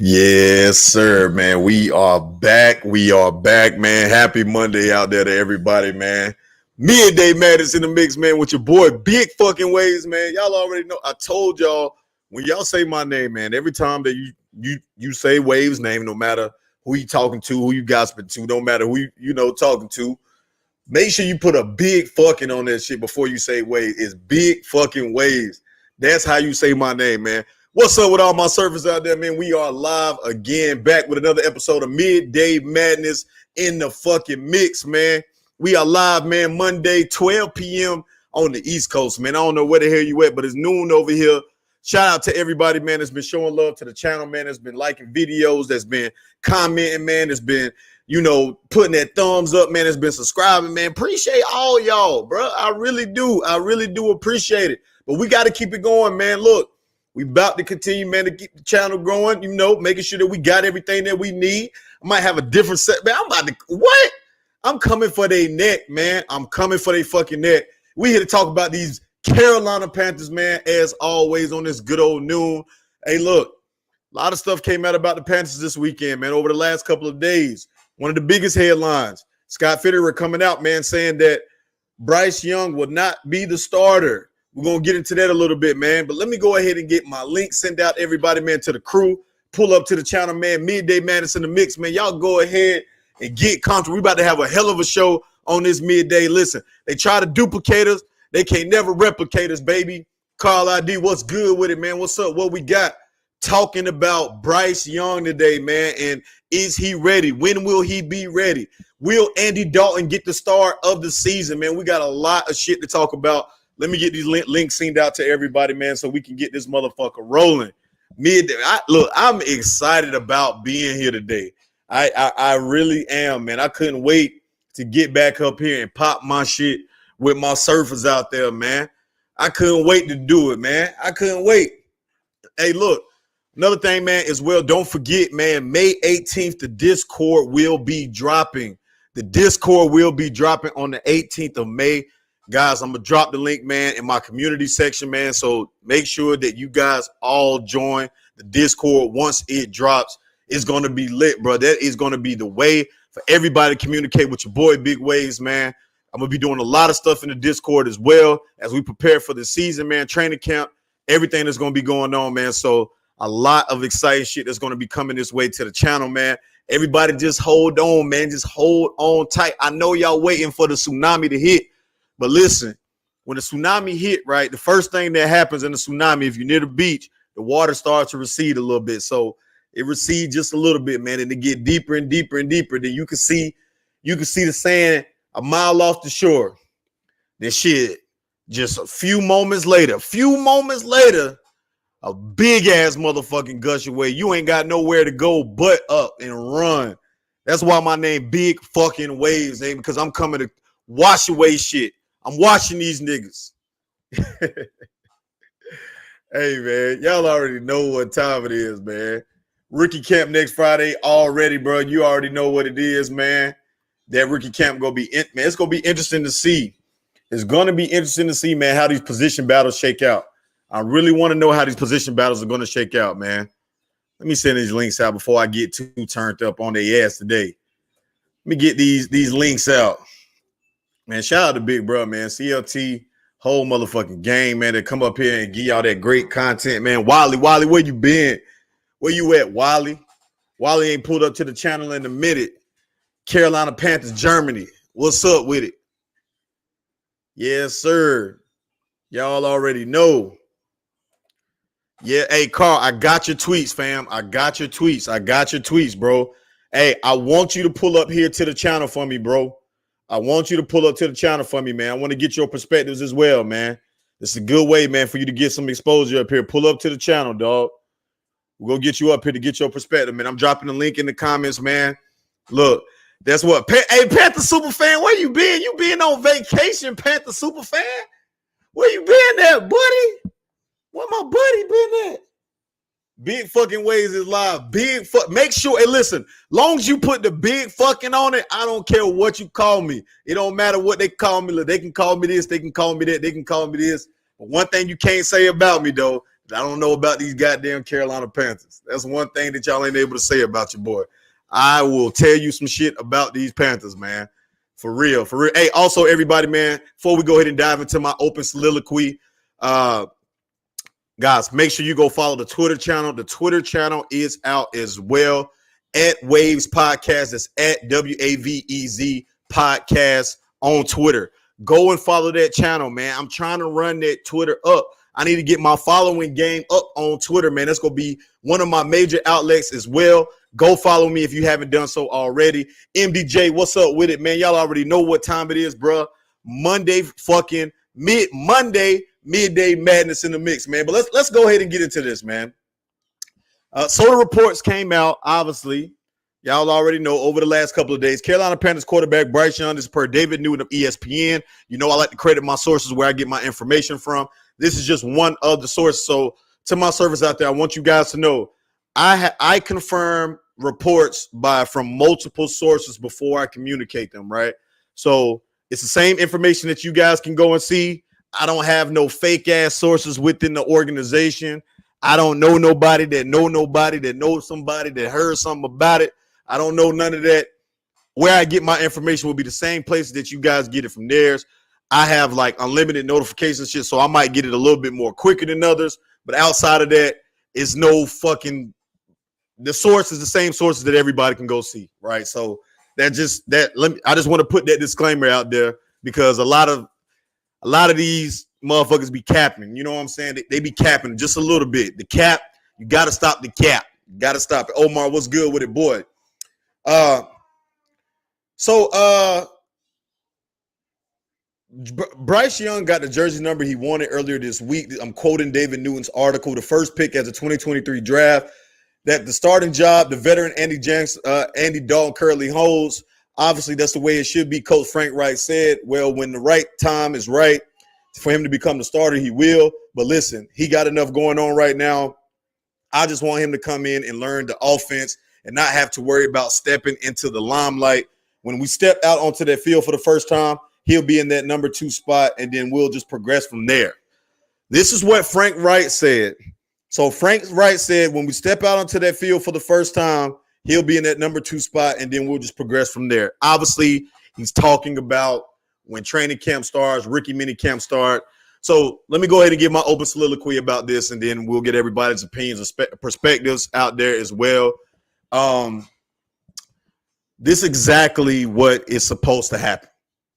Yes, sir, man. We are back. We are back, man. Happy Monday out there to everybody, man. Midday Madness in the mix, man, with your boy Big fucking Waves, man. Y'all already know. I told y'all when y'all say my name, man, every time that you say Waves' name, no matter who you talking to, who you gossiping to, no matter who you know talking to, make sure you put a big fucking on that shit before you say Waves. It's Big fucking Waves. That's how you say my name, man. What's up with all my surfers out there, man? We are live again, back with another episode of Midday Madness in the fucking mix, man. We are live, man, Monday, 12 p.m. on the East Coast, man. I don't know where the hell you at, but it's noon over here. Shout out to everybody, man, that's been showing love to the channel, man, that's been liking videos, that's been commenting, man, that's been, putting that thumbs up, man, that's been subscribing, man. Appreciate all y'all, bro. I really do. I really do appreciate it. But we got to keep it going, man. Look. We about to continue, man, to keep the channel growing, making sure that we got everything that we need. I might have a different set, man. I'm about to, what? I'm coming for their neck, man. I'm coming for their fucking neck. We here to talk about these Carolina Panthers, man, as always on this good old noon. Hey, look, a lot of stuff came out about the Panthers this weekend, man, over the last couple of days. One of the biggest headlines, Scott Fitterer coming out, man, saying that Bryce Young will not be the starter. We're going to get into that a little bit, man. But let me go ahead and get my link sent out, everybody, man, to the crew. Pull up to the channel, man. Midday Madness in the mix, man. Y'all go ahead and get comfortable. We about to have a hell of a show on this midday. Listen, they try to duplicate us. They can't never replicate us, baby. Carl ID, what's good with it, man? What's up? What we got? Talking about Bryce Young today, man. And is he ready? When will he be ready? Will Andy Dalton get the start of the season, man? We got a lot of shit to talk about. Let me get these links sent out to everybody, man, so we can get this motherfucker rolling. Look, I'm excited about being here today. I really am, man. I couldn't wait to get back up here and pop my shit with my surfers out there, man. I couldn't wait to do it, man. I couldn't wait. Hey, look, another thing, man, as well, don't forget, man, May 18th, the Discord will be dropping. The Discord will be dropping on the 18th of May. Guys, I'm going to drop the link, man, in my community section, man. So make sure that you guys all join the Discord once it drops. It's going to be lit, bro. That is going to be the way for everybody to communicate with your boy, Big Waves, man. I'm going to be doing a lot of stuff in the Discord as well as we prepare for the season, man, training camp, everything that's going to be going on, man. So a lot of exciting shit that's going to be coming this way to the channel, man. Everybody just hold on, man. Just hold on tight. I know y'all waiting for the tsunami to hit. But listen, when the tsunami hit, right, the first thing that happens in the tsunami, if you're near the beach, the water starts to recede a little bit. So it recedes just a little bit, man, and it get deeper and deeper and deeper. Then you can see the sand a mile off the shore. Then shit, just a few moments later, a big ass motherfucking gush away. You ain't got nowhere to go but up and run. That's why my name Big fucking Waves, name, because I'm coming to wash away shit. I'm watching these niggas. Hey, man, y'all already know what time it is, man. Rookie camp next Friday already, bro. You already know what it is, man. That rookie camp gonna be, man, it's gonna be interesting to see. It's gonna be interesting to see, man, how these position battles shake out. I really want to know how these position battles are gonna shake out, man. Let me send these links out before I get too turned up on their ass today. Let me get these links out. Man, shout out to Big Bro, man. CLT, whole motherfucking gang, man, that come up here and give y'all that great content, man. Wally, where you been? Where you at, Wally? Wally ain't pulled up to the channel in a minute. Carolina Panthers, Germany. What's up with it? Yes, sir. Y'all already know. Yeah, hey, Carl, I got your tweets, fam. I got your tweets, bro. Hey, I want you to pull up here to the channel for me, bro. I want you to pull up to the channel for me, man. I want to get your perspectives as well, man. This is a good way, man, for you to get some exposure up here. Pull up to the channel, dog. We're going to get you up here to get your perspective, man. I'm dropping the link in the comments, man. Look, that's what. Hey, Panther super fan, where you been? You been on vacation, Panther super fan? Where you been at, buddy? Where my buddy been at? Big fucking Waves is live. Make sure, and listen, long as you put the big fucking on it, I don't care what you call me. It don't matter what they call me. Look, they can call me this, they can call me that, they can call me this. But one thing you can't say about me, though, I don't know about these goddamn Carolina Panthers. That's one thing that y'all ain't able to say about your boy. I will tell you some shit about these Panthers, man. For real, for real. Hey, also, everybody, man, before we go ahead and dive into my open soliloquy, guys, make sure you go follow the Twitter channel. The Twitter channel is out as well at Wavez Podcast. That's at WAVEZ Podcast on Twitter. Go and follow that channel, man. I'm trying to run that Twitter up. I need to get my following game up on Twitter, man. That's going to be one of my major outlets as well. Go follow me if you haven't done so already. MDJ, what's up with it, man? Y'all already know what time it is, bro. Monday, fucking midday madness in the mix, man. But let's go ahead and get into this, man. So the reports came out, obviously. Y'all already know over the last couple of days. Carolina Panthers quarterback Bryce Young, this is per David Newton of ESPN. You know I like to credit my sources where I get my information from. This is just one of the sources. So to my service out there, I want you guys to know I confirm reports from multiple sources before I communicate them, right? So it's the same information that you guys can go and see. I don't have no fake ass sources within the organization. I don't know nobody that knows somebody that heard something about it. I don't know none of that. Where I get my information will be the same place that you guys get it from theirs. I have like unlimited notifications shit, so I might get it a little bit more quicker than others. But outside of that, it's no fucking. The source is the same sources that everybody can go see, right? So I just want to put that disclaimer out there because a lot of these motherfuckers be capping. You know what I'm saying? They be capping just a little bit. The cap, you got to stop the cap. You got to stop it. Omar, what's good with it, boy? Bryce Young got the jersey number he wanted earlier this week. I'm quoting David Newton's article. The first pick as a 2023 draft that the starting job, the veteran Andy Dalton currently holds. Obviously, that's the way it should be. Coach Frank Wright said, well, when the right time is right for him to become the starter, he will. But listen, he got enough going on right now. I just want him to come in and learn the offense and not have to worry about stepping into the limelight. When we step out onto that field for the first time, he'll be in that number 2 spot, and then we'll just progress from there. This is what Frank Wright said. So Frank Wright said when we step out onto that field for the first time, he'll be in that number 2 spot, and then we'll just progress from there. Obviously, he's talking about when training camp starts, rookie mini camp start. So let me go ahead and give my open soliloquy about this, and then we'll get everybody's opinions and perspectives out there as well. This is exactly what is supposed to happen,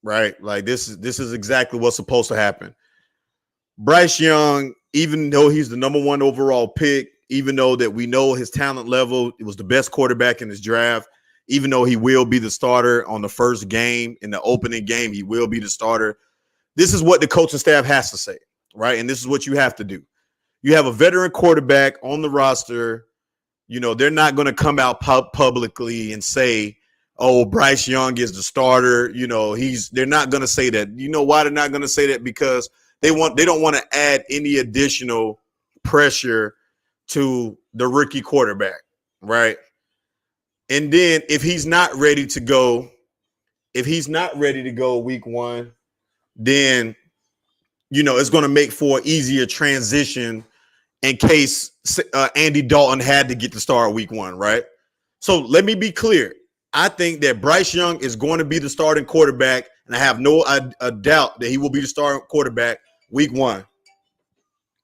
right? Like this is exactly what's supposed to happen. Bryce Young, even though he's the number 1 overall pick, even though that we know his talent level, it was the best quarterback in his draft, even though he will be the starter on the first game, in the opening game, he will be the starter. This is what the coaching staff has to say, right? And this is what you have to do. You have a veteran quarterback on the roster. You know, they're not going to come out publicly and say, oh, Bryce Young is the starter. You know, they're not going to say that. You know why they're not going to say that? Because they don't want to add any additional pressure to the rookie quarterback, right? And then if he's not ready to go week 1, then, you know, it's going to make for an easier transition in case Andy Dalton had to get the start week 1, right? So let me be clear. I think that Bryce Young is going to be the starting quarterback, and I have no doubt that he will be the starting quarterback week 1,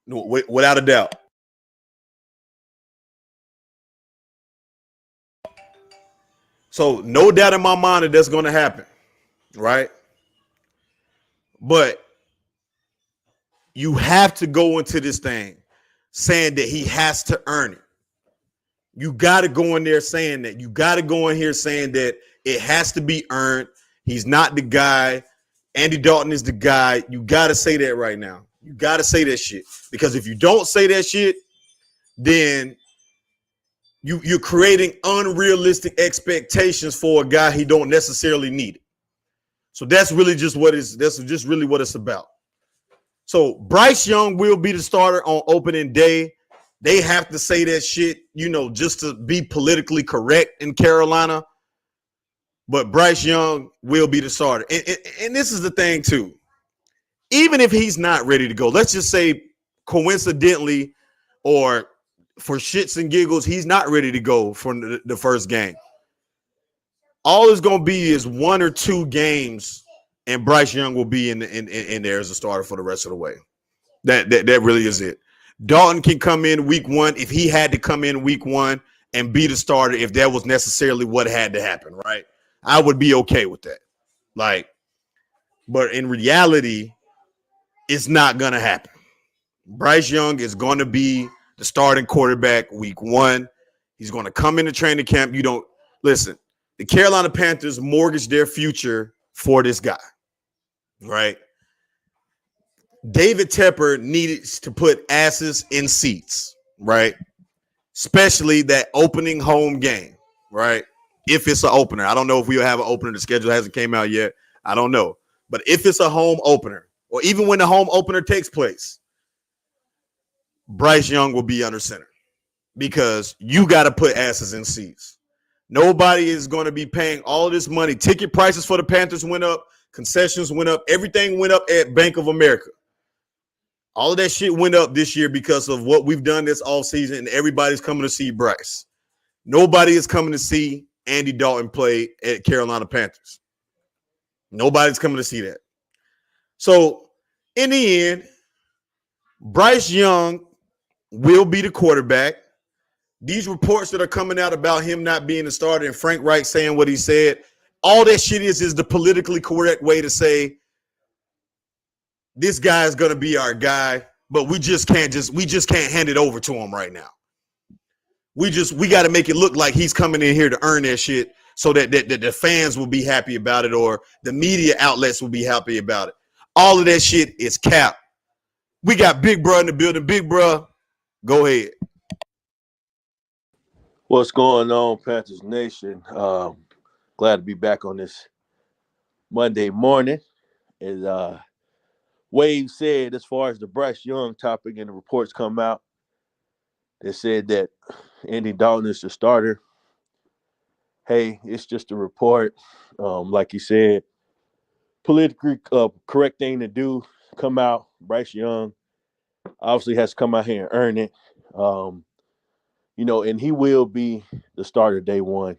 without a doubt. So no doubt in my mind that that's going to happen, right? But you have to go into this thing saying that he has to earn it. You got to go in there saying that. You got to go in here saying that it has to be earned. He's not the guy. Andy Dalton is the guy. You got to say that right now. You got to say that shit. Because if you don't say that shit, then you're creating unrealistic expectations for a guy he don't necessarily need. So that's really just what it's about. So Bryce Young will be the starter on opening day. They have to say that shit, you know, just to be politically correct in Carolina. But Bryce Young will be the starter. And this is the thing, too. Even if he's not ready to go, let's just say coincidentally or for shits and giggles, he's not ready to go for the first game. All it's going to be is 1 or 2 games, and Bryce Young will be in there as a starter for the rest of the way. That really is it. Dalton can come in week 1 if he had to come in week 1 and be the starter if that was necessarily what had to happen, right? I would be okay with that. Like, but in reality, it's not going to happen. Bryce Young is going to be the starting quarterback week 1. He's going to come into training camp. You don't listen. The Carolina Panthers mortgaged their future for this guy, right? David Tepper needed to put asses in seats, right? Especially that opening home game, right? If it's an opener. I don't know if we'll have an opener. The schedule hasn't came out yet. I don't know. But if it's a home opener, or even when the home opener takes place, Bryce Young will be under center because you got to put asses in seats. Nobody is going to be paying all this money. Ticket prices for the Panthers went up. Concessions went up. Everything went up at Bank of America. All of that shit went up this year because of what we've done this offseason, and everybody's coming to see Bryce. Nobody is coming to see Andy Dalton play at Carolina Panthers. Nobody's coming to see that. So, in the end, Bryce Young will be the quarterback. These reports that are coming out about him not being the starter and Frank Reich saying what he said, all that shit is the politically correct way to say this guy is going to be our guy, but we just can't hand it over to him right now. We got to make it look like he's coming in here to earn that shit so that the fans will be happy about it or the media outlets will be happy about it. All of that shit is cap. We got Big Bro in the building. Big Bro, go ahead. What's going on, Panthers Nation? Glad to be back on this Monday morning. As Wavez said, as far as the Bryce Young topic and the reports come out, they said that Andy Dalton is the starter. Hey, it's just a report. Like you said, politically correct thing to do, come out. Bryce Young obviously has to come out here and earn it. And he will be the starter day 1.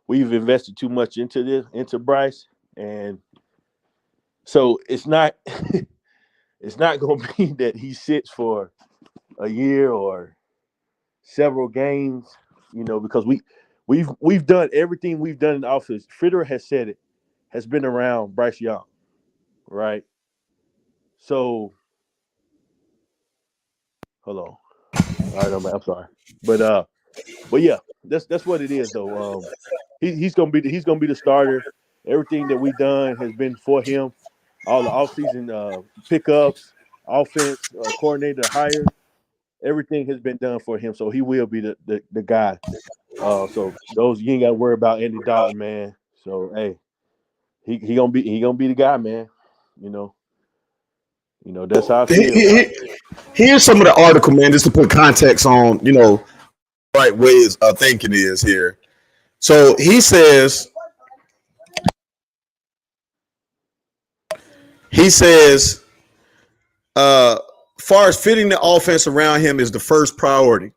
We've invested too much into Bryce, and so it's not it's not going to be that he sits for a year or several games, because we've done everything we've done in the office. Fritter has said it has been around Bryce Young, right? So hold on. All right, I'm sorry, but yeah, that's what it is though. He's gonna be the starter. Everything that we've done has been for him. All the offseason pickups, offense coordinator hires, everything has been done for him. So he will be the guy. So those you ain't got to worry about Andy Dalton, man. So hey, he gonna be the guy, man. That's how I feel. Here's some of the article, man, just to put context on, right ways thinking is here. So he says, far as fitting the offense around him is the first priority.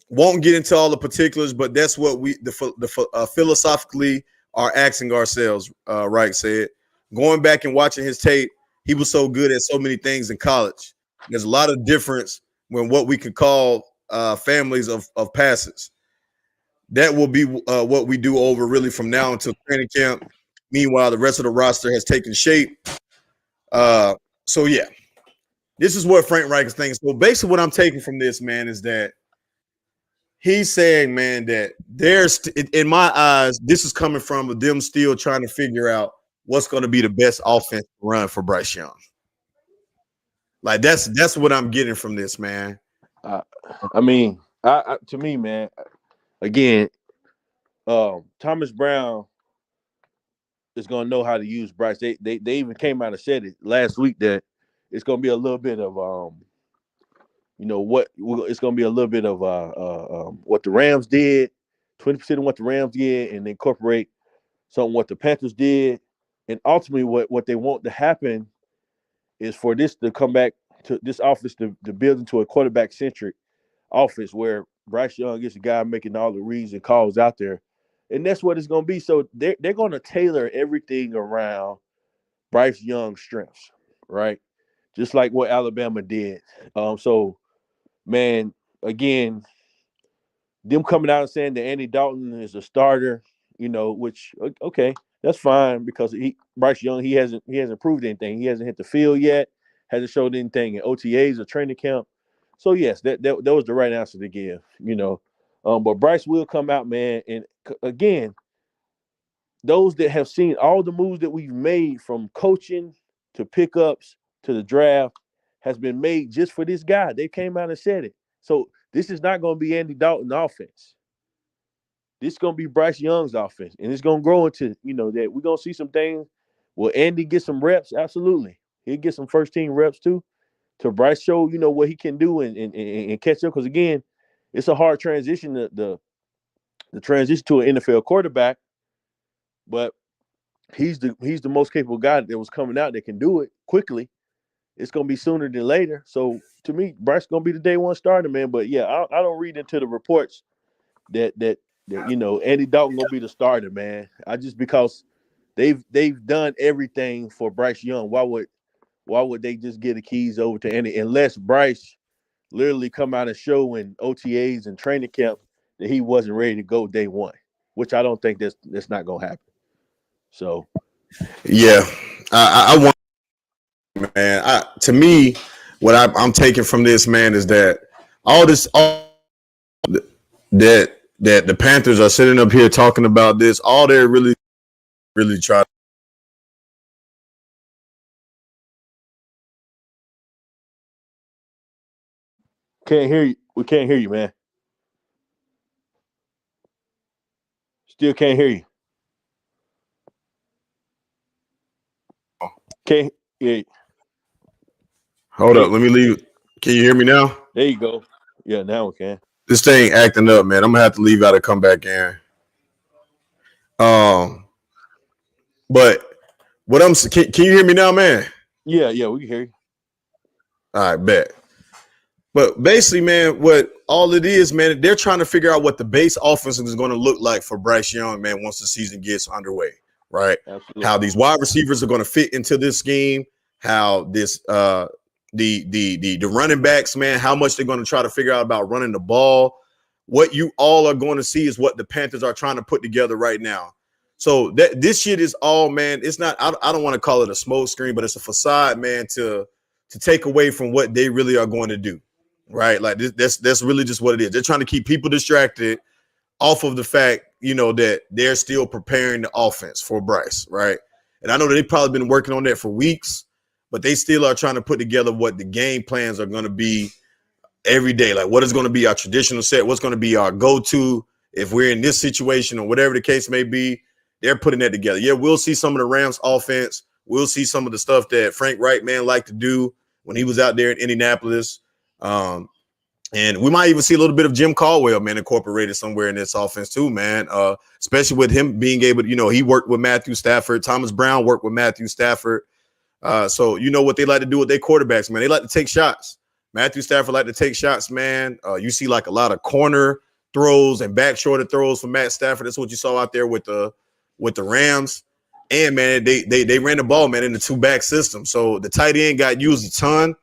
Won't get into all the particulars, but that's what we philosophically are asking ourselves. Reich said, going back and watching his tape, he was so good at so many things in college. There's a lot of difference when what we could call families of passes. That will be what we do over really from now until training camp. Meanwhile, the rest of the roster has taken shape. So yeah, this is what Frank Reich is thinking. So basically, what I'm taking from this, man, is that he's saying, man, that there's, in my eyes, this is coming from them still trying to figure out what's going to be the best offense run for Bryce Young. Like that's what I'm getting from this, man. To me, man, again, Thomas Brown is going to know how to use Bryce. They even came out and said it last week that it's going to be a little bit of it's going to be a little bit of what the Rams did, 20% of what the Rams did, and incorporate something what the Panthers did. And ultimately, what they want to happen is for this to come back to this office to build into a quarterback centric offense where Bryce Young is the guy making all the reads and calls out there. And that's what it's going to be. So they're going to tailor everything around Bryce Young's strengths, right? Just like what Alabama did. So, man, again, them coming out and saying that Andy Dalton is a starter, which okay, that's fine because Bryce Young he hasn't proved anything. He hasn't hit the field yet, hasn't showed anything in OTAs or training camp. So yes, that was the right answer to give. But Bryce will come out, man, and again, those that have seen all the moves that we've made from coaching to pickups to the draft has been made just for this guy. They came out and said it. So this is not going to be Andy Dalton's offense. This is going to be Bryce Young's offense. And it's going to grow into, that we're going to see some things. Will Andy get some reps? Absolutely. He'll get some first team reps too. To Bryce show, what he can do and catch up. Because again, it's a hard transition, the transition to an NFL quarterback. But he's the most capable guy that was coming out that can do it quickly. It's going to be sooner than later. So to me, Bryce going to be the day one starter, man. But yeah, I don't read into the reports that Andy Dalton going to be the starter, man. Because they've done everything for Bryce Young. Why would they just give the keys over to Andy unless Bryce literally come out and show in OTAs and training camp that he wasn't ready to go day one, which I don't think that's not going to happen. So, yeah, I want, man. To me, what I'm taking from this, man, is that all that the Panthers are sitting up here talking about this, all they're really trying. Can't hear you. We can't hear you, man. Still can't hear you. Can't hear you. Hold up, let me leave. Can you hear me now? There you go. Yeah, now we can. This thing acting up, man. I'm gonna have to leave out and come back in. But what can you hear me now, man? Yeah, we can hear you. All right, bet. But basically, man, what all it is, man, they're trying to figure out what the base offense is going to look like for Bryce Young, man, once the season gets underway, right? Absolutely. How these wide receivers are going to fit into this scheme, how this the running backs, man, how much they're going to try to figure out about running the ball. What you all are going to see is what the Panthers are trying to put together right now. So this shit is all, man, it's not, I don't want to call it a smoke screen, but it's a facade, man, to take away from what they really are going to do. Right, like that's really just what it is. They're trying to keep people distracted off of the fact, that they're still preparing the offense for Bryce, right? And I know that they've probably been working on that for weeks, but they still are trying to put together what the game plans are going to be every day. Like, what is going to be our traditional set? What's going to be our go-to if we're in this situation or whatever the case may be? They're putting that together. Yeah, we'll see some of the Rams offense. We'll see some of the stuff that Frank Wright, man, liked to do when he was out there in Indianapolis. And we might even see a little bit of Jim Caldwell, man, incorporated somewhere in this offense too, man. Especially with him being able to, he worked with Matthew Stafford. Thomas Brown worked with Matthew Stafford. So you know what they like to do with their quarterbacks, man. They like to take shots. Matthew Stafford like to take shots, man. You see like a lot of corner throws and back shoulder throws from Matt Stafford. That's what you saw out there with the Rams. And man, they ran the ball, man, in the two-back system. So the tight end got used a ton.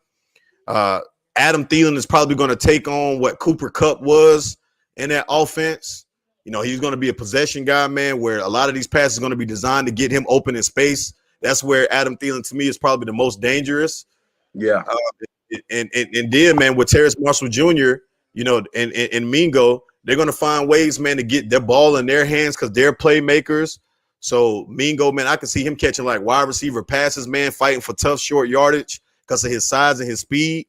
Adam Thielen is probably going to take on what Cooper Kupp was in that offense. He's going to be a possession guy, man, where a lot of these passes are going to be designed to get him open in space. That's where Adam Thielen, to me, is probably the most dangerous. Yeah. And then, man, with Terrace Marshall Jr., and Mingo, they're going to find ways, man, to get their ball in their hands because they're playmakers. So Mingo, man, I can see him catching like wide receiver passes, man, fighting for tough short yardage because of his size and his speed.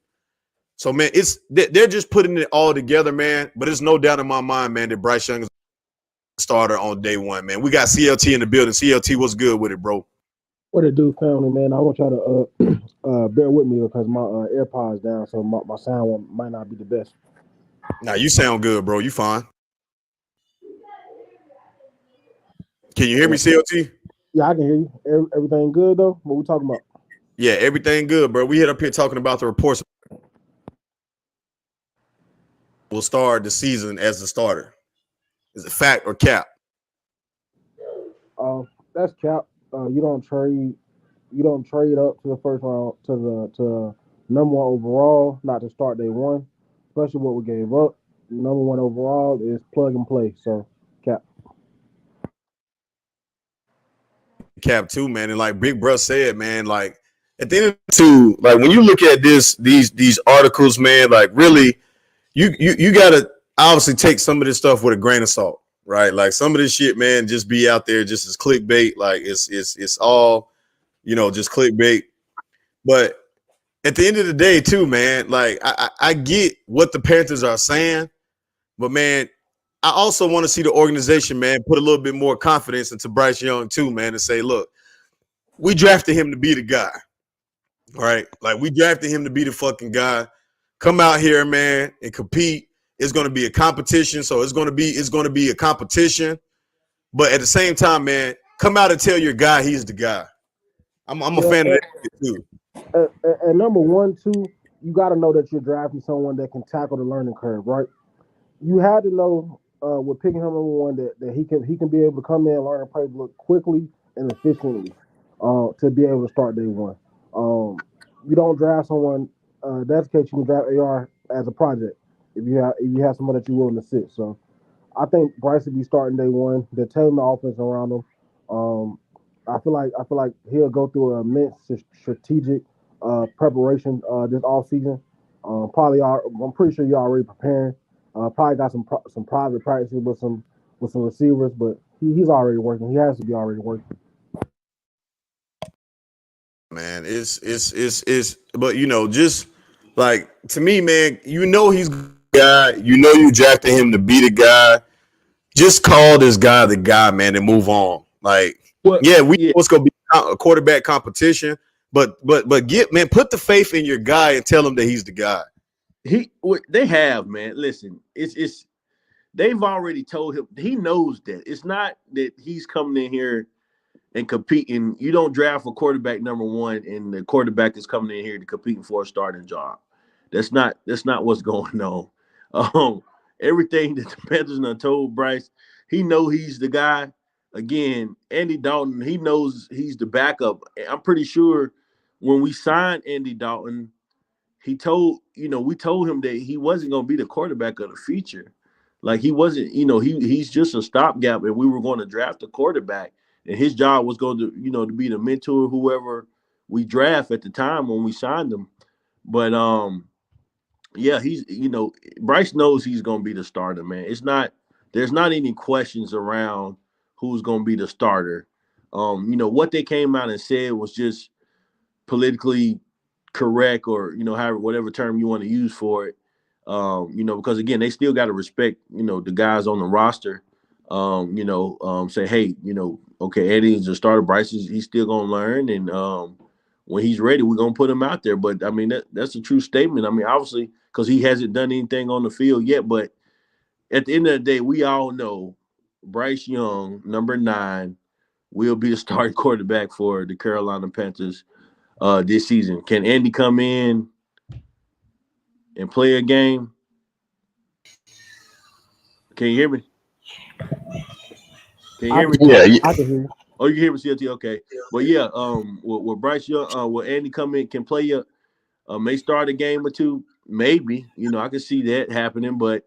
So, man, they're just putting it all together, man. But there's no doubt in my mind, man, that Bryce Young is a starter on day one, man. We got CLT in the building. CLT, what's good with it, bro? What it do, family, man? I want y'all to bear with me because my AirPods down, so my sound might not be the best. Nah, you sound good, bro. You fine. Can you hear me, CLT? Yeah, I can hear you. Everything good, though? What we talking about? Yeah, everything good, bro. We hit up here talking about the reports. will start the season as the starter. Is it fact or cap? That's cap. You don't trade. You don't trade up to the first round to number one overall, not to start day one. Especially what we gave up. Number one overall is plug and play. So cap. Cap too, man. And like Big Bruh said, man, like at the end of the two, like when you look at these articles, man, like really, you gotta obviously take some of this stuff with a grain of salt, right? Like some of this shit, man, just be out there just as clickbait. Like it's all, just clickbait. But at the end of the day, too, man, like I get what the Panthers are saying, but man, I also want to see the organization, man, put a little bit more confidence into Bryce Young too, man, and say, look, we drafted him to be the guy, right? Like we drafted him to be the fucking guy. Come out here, man, and compete. It's going to be a competition, so it's going to be a competition. But at the same time, man, come out and tell your guy he's the guy. I'm a fan of that too. And number one, too, you got to know that you're drafting someone that can tackle the learning curve, right? You had to know with picking him number one that he can be able to come in, learn a playbook quickly and efficiently to be able to start day one. You don't draft someone. That's the case. You can draft AR as a project if you have someone that you're willing to sit. So I think Bryce will be starting day one. They're tailoring the offense around him. I feel like he'll go through an immense strategic preparation this off season. I'm pretty sure you're already preparing. Probably got some private practices with some receivers, but he's already working. He has to be already working. Man, it's but just like to me, man, he's the guy, you drafted him to be the guy. Just call this guy the guy, man, and move on. Like, yeah, we know it's gonna be a quarterback competition, but get, man, put the faith in your guy and tell him that he's the guy. They have, man. Listen, it's they've already told him. He knows that it's not that he's coming in here and competing. You don't draft a quarterback number one, and the quarterback is coming in here to competing for a starting job. That's not what's going on. Everything that the Panthers done told Bryce, he know he's the guy. Again, Andy Dalton, he knows he's the backup. I'm pretty sure when we signed Andy Dalton, we told him that he wasn't going to be the quarterback of the future. Like he wasn't, he's just a stopgap, and we were going to draft a quarterback, and his job was going to, to be the mentor, whoever we draft at the time when we signed him. But yeah, Bryce knows he's going to be the starter, man. There's not any questions around who's going to be the starter. What they came out and said was just politically correct, or however, whatever term you want to use for it. Because again, they still got to respect, the guys on the roster. Say, hey, okay, Eddie's a starter. Bryce he's still gonna learn, and when he's ready, we're gonna put him out there. But I mean, that's a true statement. I mean, obviously, because he hasn't done anything on the field yet. But at the end of the day, we all know Bryce Young, number 9, will be the starting quarterback for the Carolina Panthers this season. Can Andy come in and play a game? Can you hear me? Can you hear me? Yeah, I can hear you. Oh, you hear me, CLT? Okay. But yeah, will Bryce Young, will Andy come in, can play may start a game or two? Maybe. I can see that happening, but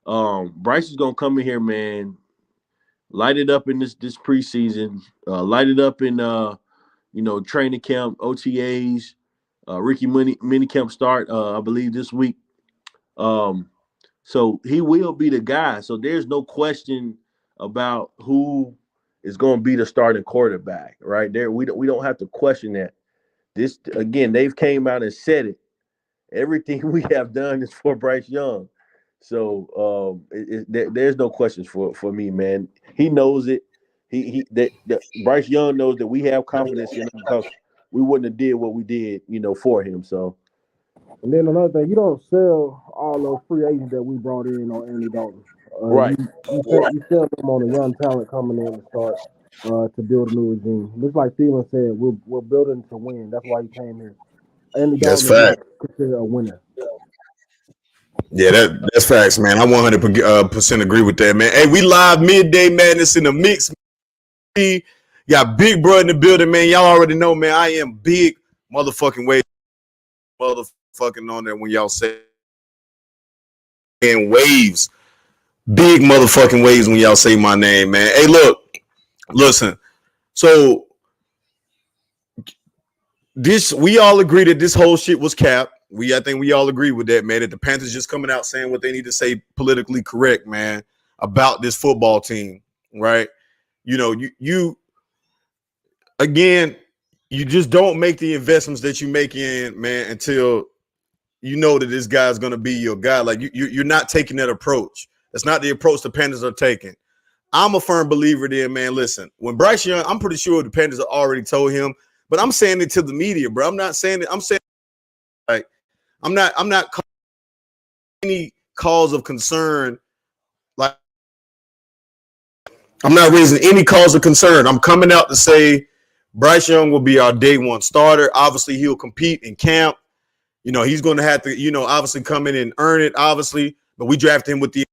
Bryce is gonna come in here, man, light it up in this preseason, light it up in training camp, OTAs, Ricky mini camp start, I believe this week. So he will be the guy. So there's no question about who is going to be the starting quarterback, right there. We don't have to question that. This again, they've came out and said it. Everything we have done is for Bryce Young. So there's no questions for me, man. He knows it. That Bryce Young knows that we have confidence in him because we wouldn't have did what we did, for him. So. And then another thing, you don't sell all those free agents that we brought in on Andy Dalton. Right. You sell them on a young talent coming in to start to build a new regime. Just like Thielen said, we're building to win. That's why he came here. Andy Dalton is not considered a winner. Yeah, that's facts, man. I 100% agree with that, man. Hey, we live midday madness in the mix. We got Big Bro in the building, man. Y'all already know, man. I am big motherfucking Wavez, motherfucking on there when y'all say and Waves, big motherfucking Waves when y'all say my name, man. Hey, look, listen. So this, we all agree that this whole shit was capped. I think we all agree with that, man. That the Panthers just coming out saying what they need to say politically correct, man, about this football team, right? You know, you again, you just don't make the investments that you make in, man, until you know that this guy's going to be your guy. Like you're not taking that approach. That's not the approach the Panthers are taking. I'm a firm believer there, man. Listen, when Bryce Young, I'm pretty sure the Panthers already told him, but I'm saying it to the media, bro. I'm not saying it. I'm saying like I'm not any cause of concern. Like I'm not raising any cause of concern. I'm coming out to say Bryce Young will be our day one starter. Obviously, he'll compete in camp. You know, he's going to have to, obviously come in and earn it, obviously. But we drafted him with the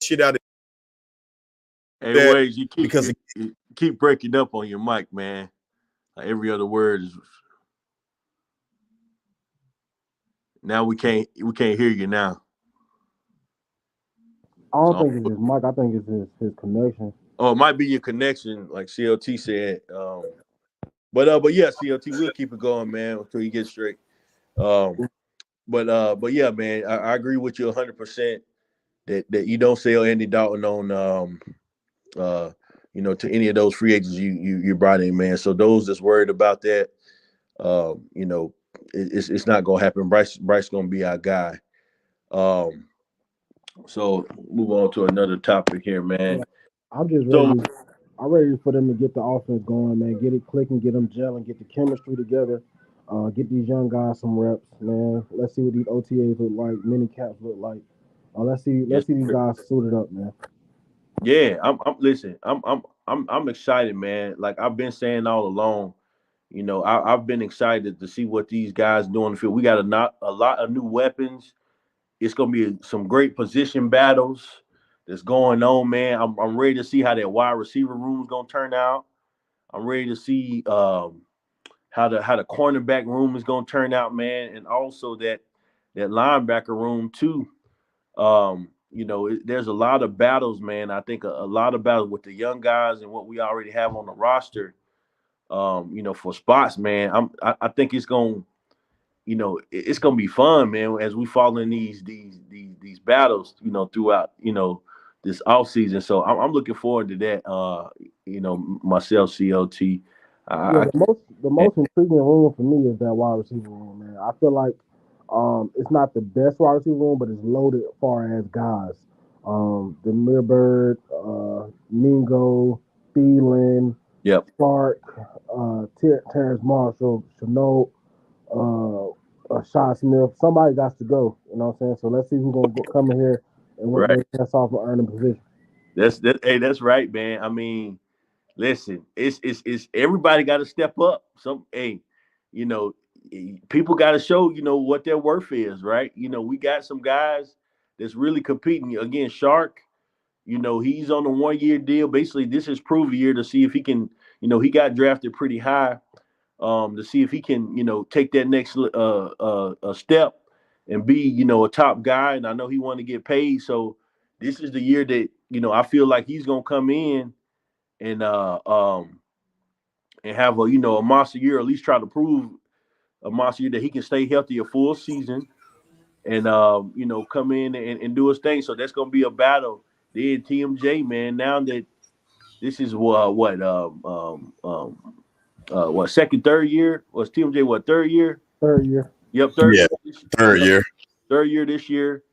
shit out of Hey, that Waves, because you keep breaking up on your mic, man. Like every other word is. Now we can't hear you now. I don't So, think it's his mic. I think it's his connection. oh, it might be your connection, like CLT said. But yeah, CLT, we'll keep it going, man, until you get straight. Um, but yeah, man, I agree with you 100% that you don't sell Andy Dalton on uh to any of those free agents you brought in, man. So those that's worried about that, you know, it's not gonna happen. Bryce gonna be our guy. Um, so move on to another topic here, man. Yeah, I'm just So ready. I'm ready for them to get the offense going, man. Get it clicking, get them gelling, get the chemistry together. Get these young guys some reps, man. Let's see what these OTAs look like, mini caps look like. yes, Let's see these sir. guys suited up, man. Yeah, I'm listen, I'm excited, man. Like I've been saying all along, I've been excited to see what these guys do on the field. We got a lot of new weapons. It's gonna be some great position battles that's going on, man. I'm ready to see how that wide receiver room is gonna turn out. I'm ready to see how the cornerback room is gonna turn out, man, and also that linebacker room too. There's a lot of battles, man. I think a lot of battles with the young guys and what we already have on the roster. For spots, man. I think it's gonna, it's gonna be fun, man, as we fall in these battles, throughout, this off season. So I'm looking forward to that. Myself, CLT. Yeah, I the most intriguing room for me is that wide receiver room, man. I feel like it's not the best wide receiver room, but it's loaded as far as guys. The Bird, Mingo, Thielen, Yep. Clark, Terrence Marshall, Chenault, Shaw Smith. Somebody got to go. You know what I'm saying? So let's see who's gonna come in here and work Right. their ass off and earn a position. Hey, that's right, man. I mean, listen, it's everybody got to step up. You know, people got to show what their worth is, right? We got some guys that's really competing against Shark. He's on a 1 year deal. Basically, this is prove year to see if he can. He got drafted pretty high, to see if he can, take that next step and be, a top guy. And I know he want to get paid, so this is the year that I feel like he's gonna come in and have a monster year, or at least try to prove a monster year that he can stay healthy a full season and come in and do his thing. So that's gonna be a battle. Then TMJ, man, now that this is what second, third year? Was TMJ what third year? Third year. Yep, third yeah, year. third Yep, year. third year this year.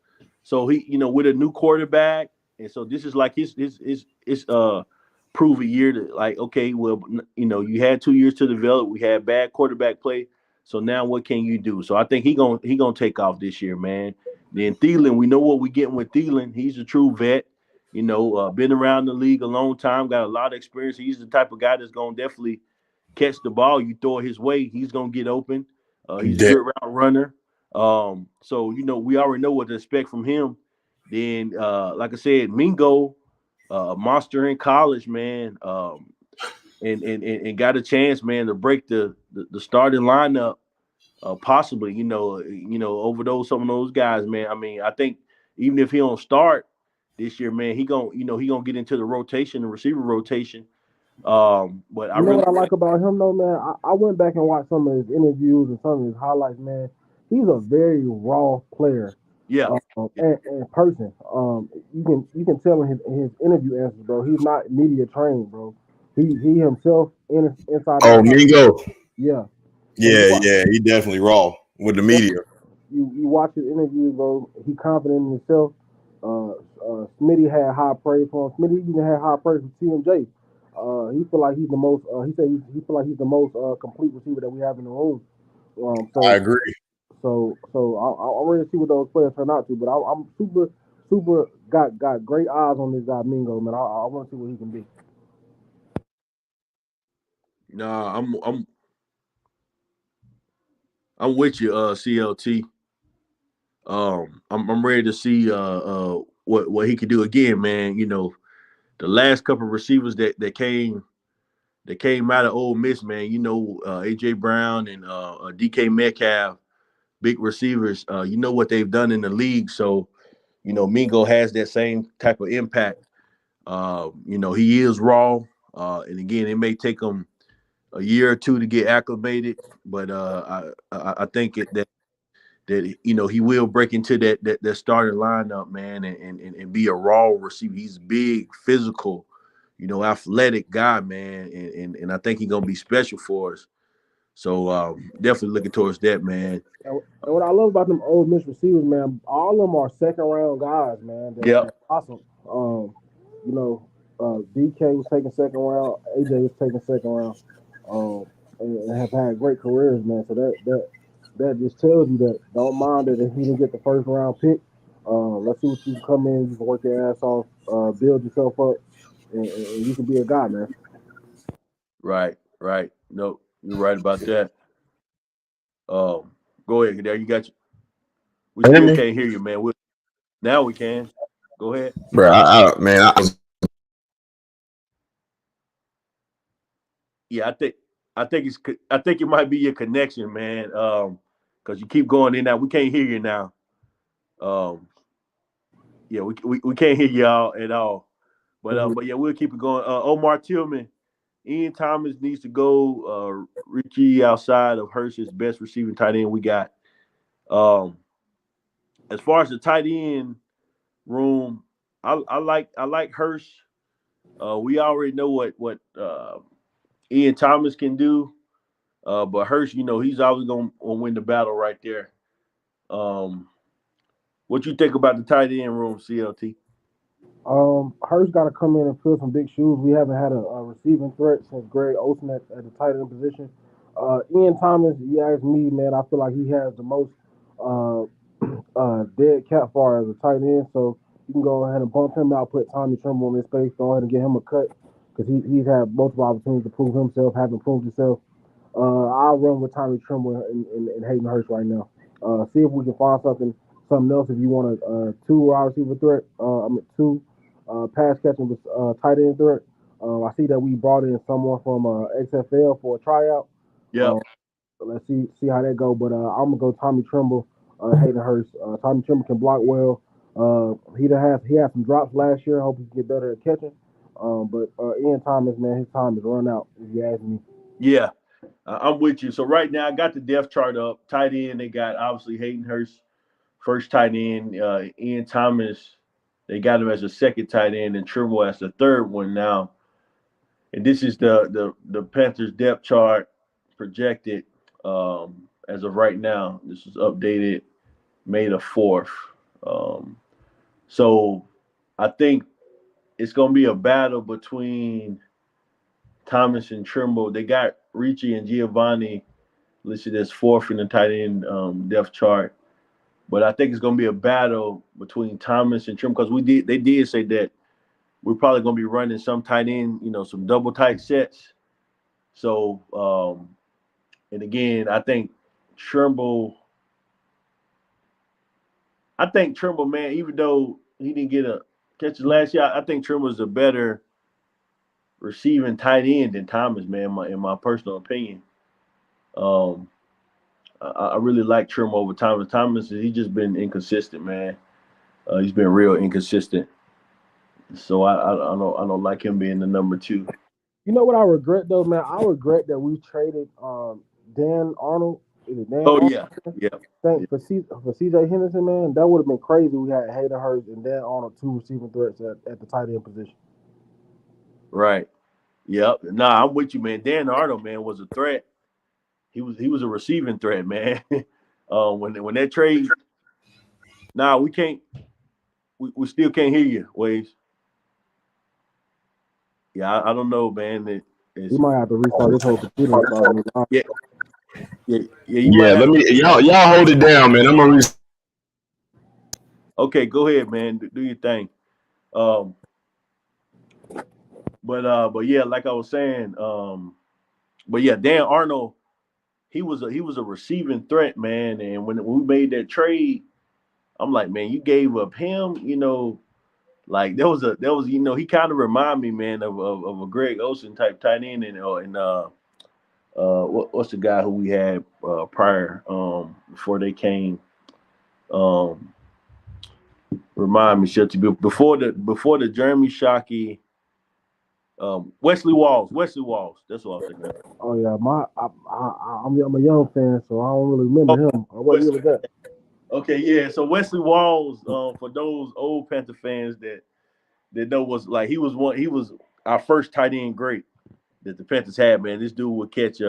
So he, with a new quarterback, and so this is like his prove a year to like, okay, well, you had 2 years to develop. We had bad quarterback play, so now what can you do? So I think he gonna take off this year, man. Then Thielen, we know what we're getting with Thielen. He's a true vet. Been around the league a long time, got a lot of experience. He's the type of guy that's gonna definitely catch the ball. You throw it his way, he's gonna get open. He's a De- good route runner. So we already know what to expect from him. Then, like I said, Mingo, monster in college, man, and got a chance, man, to break the starting lineup, possibly. Over some of those guys, man. I mean, I think even if he don't start this year, man, he gonna get into the rotation, the receiver rotation. But I You know really, what I like about him though, man? I went back and watched some of his interviews and some of his highlights, man. He's a very raw player, yeah, and person. You can tell in his interview answers, bro. He's not media trained, bro. He himself inside Oh, outside. Mingo. Yeah. So Yeah, yeah, he definitely raw with the media. you watch his interviews, bro. He confident in himself. Smitty had high praise for him. Smitty even had high praise for TMJ. He feel like he's the most. He said he feel like he's the most complete receiver that we have in the room. Um, I so agree. I'm ready to see what those players turn out to. But I'm super got great eyes on this guy Mingo, man. I want to see what he can be. nah, I'm with you, CLT. I'm ready to see what he can do again, man. The last couple of receivers that came out of Ole Miss, man. AJ Brown and DK Metcalf, big receivers. You know what they've done in the league, so Mingo has that same type of impact. He is raw, and again, it may take him a year or two to get acclimated, but I think that he will break into that starting lineup, man, and be a raw receiver. He's big, physical, athletic guy, man, and I think he's gonna be special for us. So definitely looking towards that, man. And what I love about them old Miss receivers, man, all of them are second round guys, man. Yep. That's awesome. You know, DK was taken second round, AJ was taken second round, and have had great careers, man. So that just tells you that don't mind it if you didn't get the first round pick. Let's see what you can come in, you can work your ass off, build yourself up, and you can be a guy, man. Right, right. No, you're right about that. Um, Go ahead, there you got you. We Hear still me, can't hear you, man. Now we can. Go ahead. bro? Man, Yeah, I think it might be your connection, man. Because you keep going in and out. We can't hear you now. Um, yeah, we can't hear y'all at all. But yeah, we'll keep it going. Omar Tillman, Ian Thomas needs to go. Richie outside of Hurst's best receiving tight end we got. Um, as far as the tight end room, I like Hurst. We already know what Ian Thomas can do. But Hurst, he's always gonna win the battle right there. Um, what you think about the tight end room, CLT? Hurst got to come in and fill some big shoes. We haven't had a receiving threat since Greg Olsen at the tight end position. Ian Thomas, you ask me, man, I feel like he has the most uh, dead cat far as a tight end. So you can go ahead and bump him out, put Tommy Tremble in his space, go ahead and get him a cut because he's had multiple opportunities to prove himself, haven't proved himself. I'll run with Tommy Tremble and Hayden Hurst right now. See if we can find something else. If you want a two wide receiver threat, two pass catching with tight end threat. I see that we brought in someone from XFL for a tryout. Yep. Uh, let's see how that go. But I'm gonna go Tommy Tremble, Hayden Hurst. Tommy Tremble can block well. He had some drops last year. I hope he can get better at catching. But Ian Thomas, man, his time is run out. If you ask me. Yeah, I'm with you. So right now, I got the depth chart up. Tight end, they got obviously Hayden Hurst, first tight end. Ian Thomas, they got him as a second tight end, and Trimble as the third one now. And this is the Panthers depth chart projected as of right now. This is updated May the 4th. Um, so I think it's going to be a battle between Thomas and Trimble. They got Ricci and Giovanni listed as fourth in the tight end depth chart. But I think it's going to be a battle between Thomas and Trimble because they did say that we're probably going to be running some tight end, some double tight sets. So, and again, I think Trimble I think Trimble, man, even though he didn't get a catch last year, I think Trimble's a better receiving tight end than Thomas, man. In my personal opinion, um, I really like Trimble over Thomas. Thomas, he just been inconsistent, man. He's been real inconsistent. So I don't like him being the number two. You know what I regret though, man? I regret that we traded Dan Arnold. Is it Dan Oh Arnold? yeah, yeah, yeah. Thank for CJ Henderson, man. That would have been crazy. We had Hayden Hurst and Dan Arnold, two receiving threats at the tight end position. Right. Yep. Nah, I'm with you, man. Dan Arnold, man, was a threat. He was a receiving threat, man. When that trade, nah, we can't. We still can't hear you, Waves. Yeah, I don't know, man. He It's might have to restart his whole computer and start a new line. yeah, yeah. You might Yeah, have. let me y'all hold it down, man. I'm gonna Okay, go ahead, man. Do your thing. Um, but yeah, like I was saying, but yeah, Dan Arnold, he was a receiving threat, man. And when we made that trade, I'm like, man, you gave up him, like there was he kind of remind me, man, of a Greg Olsen type tight end, and what's the guy who we had prior before they came. Um, Remind me, Shelty, before the Jeremy Shockey, Wesley Walls. That's what I was thinking of. Oh yeah, I'm a young fan, so I don't really remember Oh, him. I wasn't Wesley. really that. Okay, yeah. So Wesley Walls, for those old Panther fans that know, was like he was our first tight end great that the Panthers had, man. This dude would catch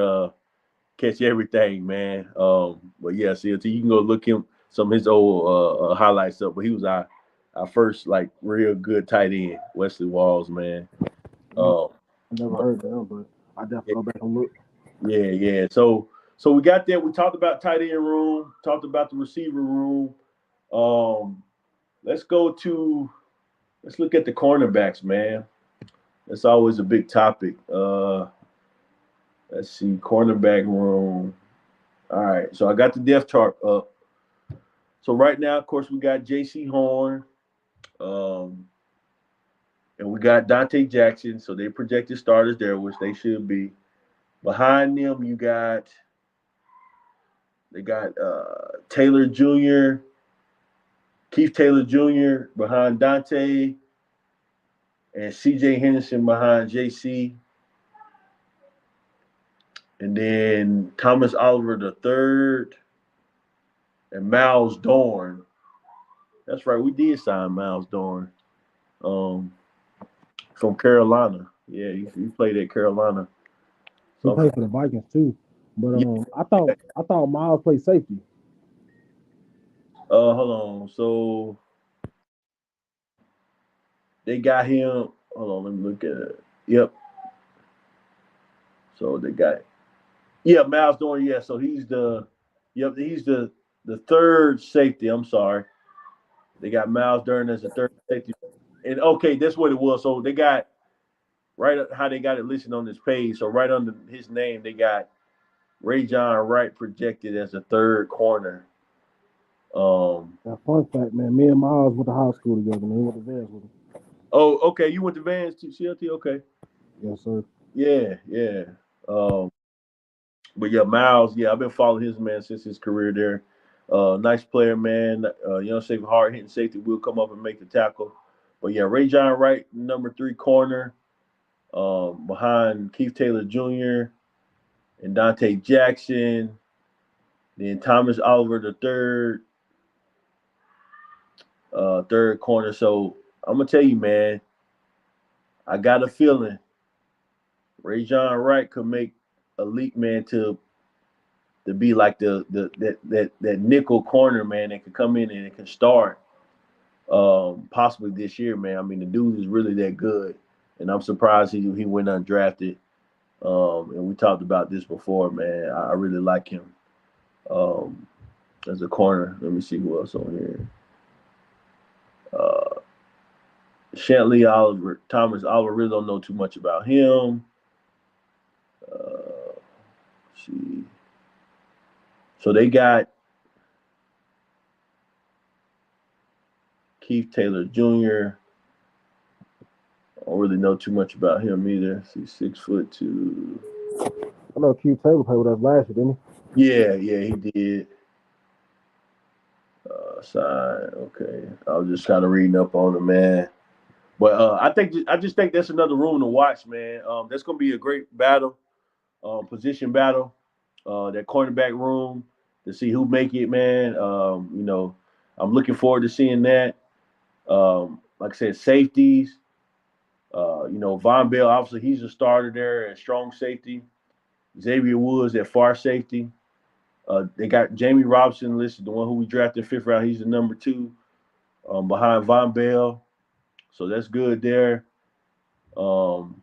everything, man. But yeah, CLT, you can go look him some of his old highlights up. But he was our first like real good tight end, Wesley Walls, man. I Uh, never but heard of him, but I definitely go back and look. yeah. So we got there. We talked about tight end room, talked about the receiver room. Um, let's go to let's look at the cornerbacks, man. That's always a big topic. Let's see, cornerback room. All right, so I got the depth chart up. So right now, of course, we got J.C. Horn, um, and we got Dante Jackson. So they projected starters there, which they should be. Behind them, they got Taylor Jr., Keith Taylor Jr. behind Dante, and C.J. Henderson behind J.C. And then Thomas Oliver the third and Miles Dorn. That's right, we did sign Miles Dorn um, from Carolina. Yeah, he played at Carolina. He So played for the Vikings too. But yeah, I thought Miles played safety. hold on. So they got him. Hold on, let me look at it. Yep. So they got Miles Dorn. Yeah, so he's the third safety. I'm sorry. They got Miles Dorn as the third safety. And okay, that's what it was. So they got right how they got it listed on this page. So right under his name, they got Ray John Wright projected as a third corner. Now, fun fact, man, me and Miles went to high school together, man. He went to Vans with him. Oh, okay. You went to Vans to CLT? Okay. Yes, sir. Yeah. Um, but yeah, Miles, yeah, I've been following his man since his career there. Nice player, man. Young safety, hard hitting safety will come up and make the tackle. But yeah, Ray John Wright, number 3 corner, behind Keith Taylor Jr. and Dante Jackson. Then Thomas Oliver the third corner. So I'm gonna tell you, man, I got a feeling Ray John Wright could make a leap, man, to be like that nickel corner, man, that could come in and it can start possibly this year, man. I mean, the dude is really that good, and I'm surprised he went undrafted. And we talked about this before, man. I really like him um, as a corner. Let me see who else on here. Uh, Shantley Oliver, Thomas Oliver. Really don't know too much about him. Uh, see, so they got Keith Taylor Jr. I don't really know too much about him either. He's 6'2". I know Keith Taylor played with us last year, didn't Yeah, he did. Sign. Okay, I was just kind of reading up on him, man. But I just think that's another room to watch, man. That's gonna be a great battle, position battle. That cornerback room to see who make it, man. I'm looking forward to seeing that. Like I said, safeties. Von Bell, obviously he's a starter there at strong safety. Xavier Woods at far safety. They got Jamie Robinson listed, the one who we drafted fifth round. He's the number 2 behind Von Bell. So that's good there. So